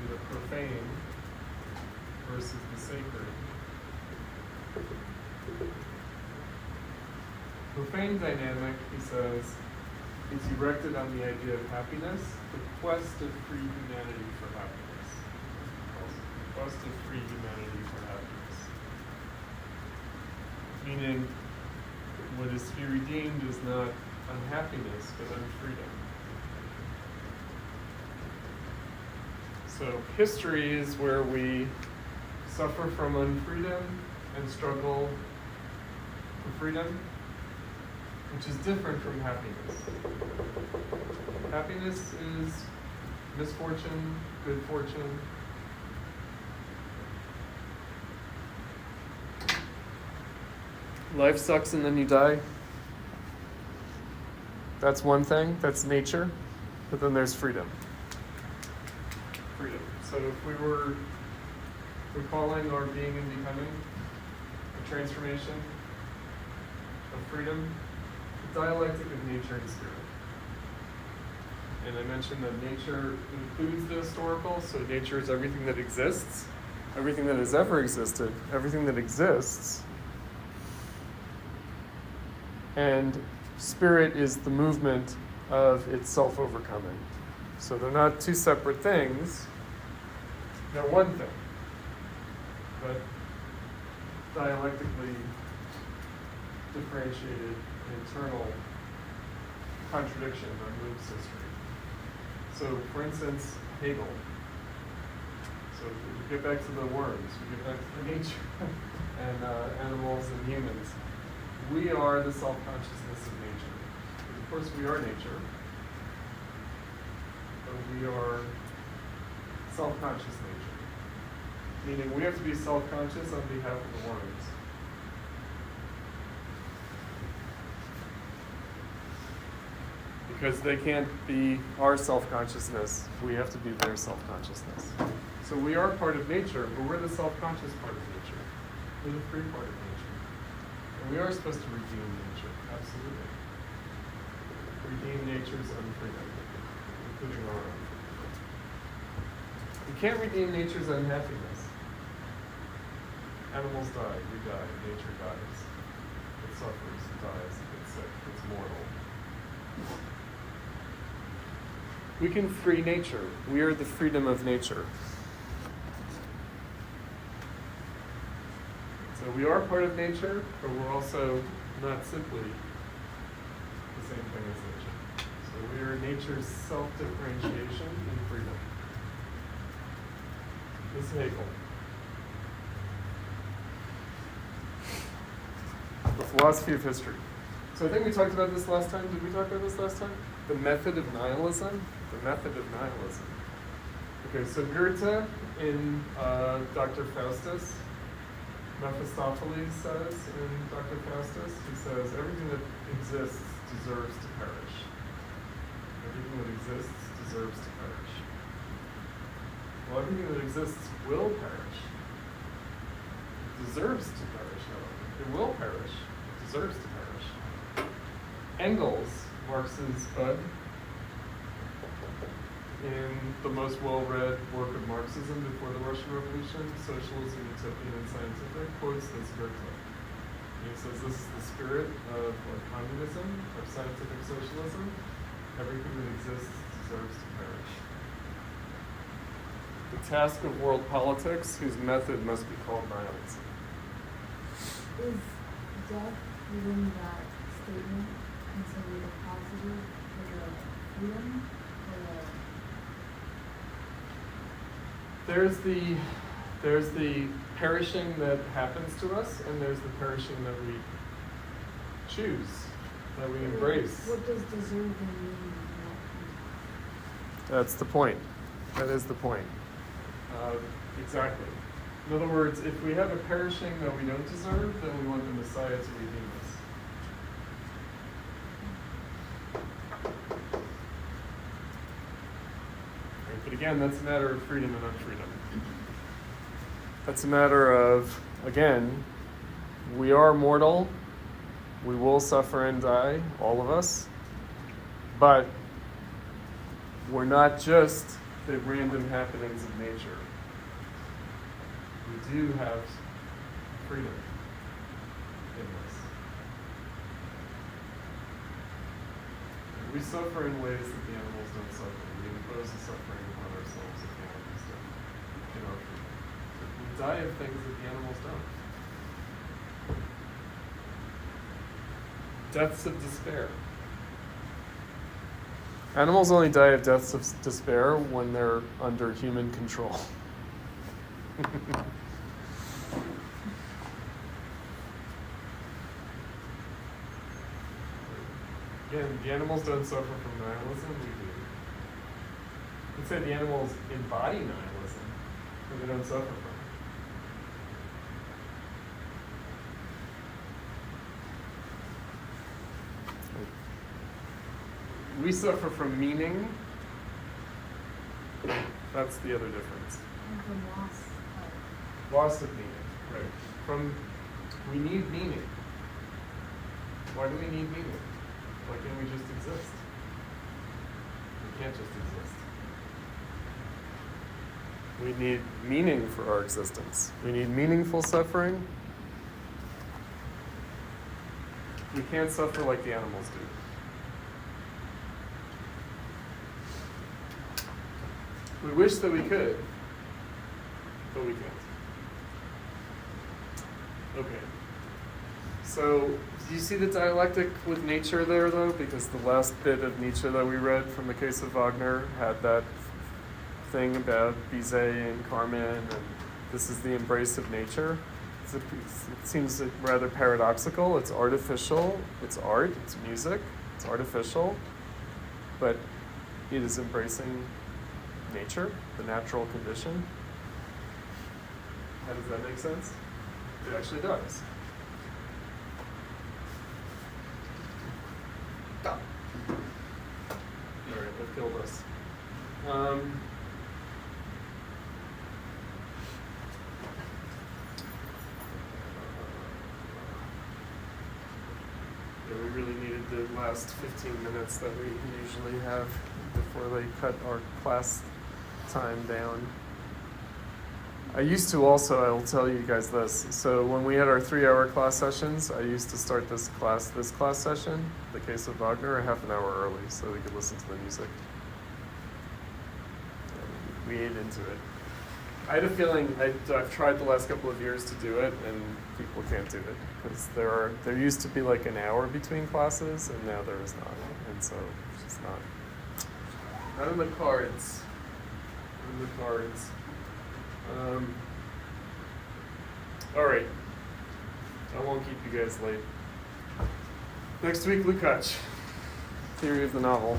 Speaker 1: the profane versus the sacred. Profane dynamic, he says, is erected on the idea of happiness, the quest of free humanity for happiness. The quest of free humanity for happiness. Meaning, what is to be redeemed is not unhappiness, but unfreedom. So history is where we suffer from unfreedom and struggle for freedom, which is different from happiness. Happiness is misfortune, good fortune. Life sucks and then you die. That's one thing, that's nature. But then there's freedom. Freedom. So if we're calling our being and becoming a transformation of freedom, the dialectic of nature and spirit. And I mentioned that nature includes the historical, so nature is everything that exists, everything that has ever existed, everything that exists. And spirit is the movement of its self-overcoming. So they're not two separate things, they're one thing, but dialectically differentiated internal contradiction that moves history. So, for instance, Hegel. So if we get back to the worms, we get back to the nature and animals and humans. We are the self-consciousness of nature. Because of course we are nature, but we are self-conscious nature. Meaning we have to be self-conscious on behalf of the worms. Because they can't be our self-consciousness, we have to be their self-consciousness. So we are part of nature, but we're the self-conscious part of nature. We're the free part of nature. And we are supposed to redeem nature, absolutely. Redeem nature's unfreedom, including our own. We can't redeem nature's unhappiness. Animals die, we die, nature dies. It suffers, it dies, it gets sick, it's mortal. We can free nature. We are the freedom of nature. So we are part of nature, but we're also not simply the same thing as nature. So we are nature's self-differentiation and freedom. This is Hegel. The philosophy of history. So I think we talked about this last time. Did we talk about this last time? The method of nihilism. The method of nihilism. Okay, so Goethe in Dr. Faustus, Mephistopheles says in Dr. Faustus, he says, everything that exists deserves to perish. Everything that exists deserves to perish. Well, everything that exists will perish. It deserves to perish, however. It will perish. It deserves to perish. Engels, Marx's bud, in the most well-read work of Marxism before the Russian Revolution, Socialism, Utopian, and Scientific, quotes this Goethe. And he says this is the spirit of communism, of scientific socialism. Everything that exists deserves to perish. The task of world politics, whose method must be called nihilism.
Speaker 3: Is death within that statement considered a positive for the freedom or
Speaker 1: There's the perishing that happens to us, and there's the perishing that we choose, that we embrace.
Speaker 3: What does deserving mean?
Speaker 1: That's the point. That is the point. Exactly. In other words, if we have a perishing that we don't deserve, then we want the Messiah to redeem us. Right, but again, that's a matter of freedom and unfreedom. That's a matter of, again, we are mortal. We will suffer and die, all of us. But we're not just the random happenings of nature. We do have freedom in this. We suffer in ways that the animals don't suffer. We impose the suffering upon ourselves that the animals don't, in our freedom. We die of things that the animals don't. Deaths of despair. Animals only die of deaths of despair when they're under human control. Again, the animals don't suffer from nihilism, we do. You could say the animals embody nihilism, but they don't suffer from it. We suffer from meaning. That's the other difference.
Speaker 3: And from loss
Speaker 1: Loss of meaning, right. We need meaning. Why do we need meaning? Why can't we just exist? We can't just exist. We need meaning for our existence. We need meaningful suffering. We can't suffer like the animals do. We wish that we could, but we can't. Okay. So, do you see the dialectic with nature there, though? Because the last bit of Nietzsche that we read from the case of Wagner had that thing about Bizet and Carmen, and this is the embrace of nature. It seems rather paradoxical. It's artificial, it's art, it's music, it's artificial, but it is embracing nature, the natural condition. How does that make sense? It actually does. Stop. All right, that killed us. Yeah, we really needed the last 15 minutes that we usually have before they cut our class time down. I used to also, I will tell you guys this. So when we had our 3-hour class sessions, I used to start this class session, the case of Wagner, a half an hour early so we could listen to the music. And we ate into it. I had a feeling, I've tried the last couple of years to do it, and people can't do it. Because there used to be like an hour between classes, and now there is not. And so it's just not in the cards. Not in the cards. All right. I won't keep you guys late. Next week, Lukács. Theory of the novel.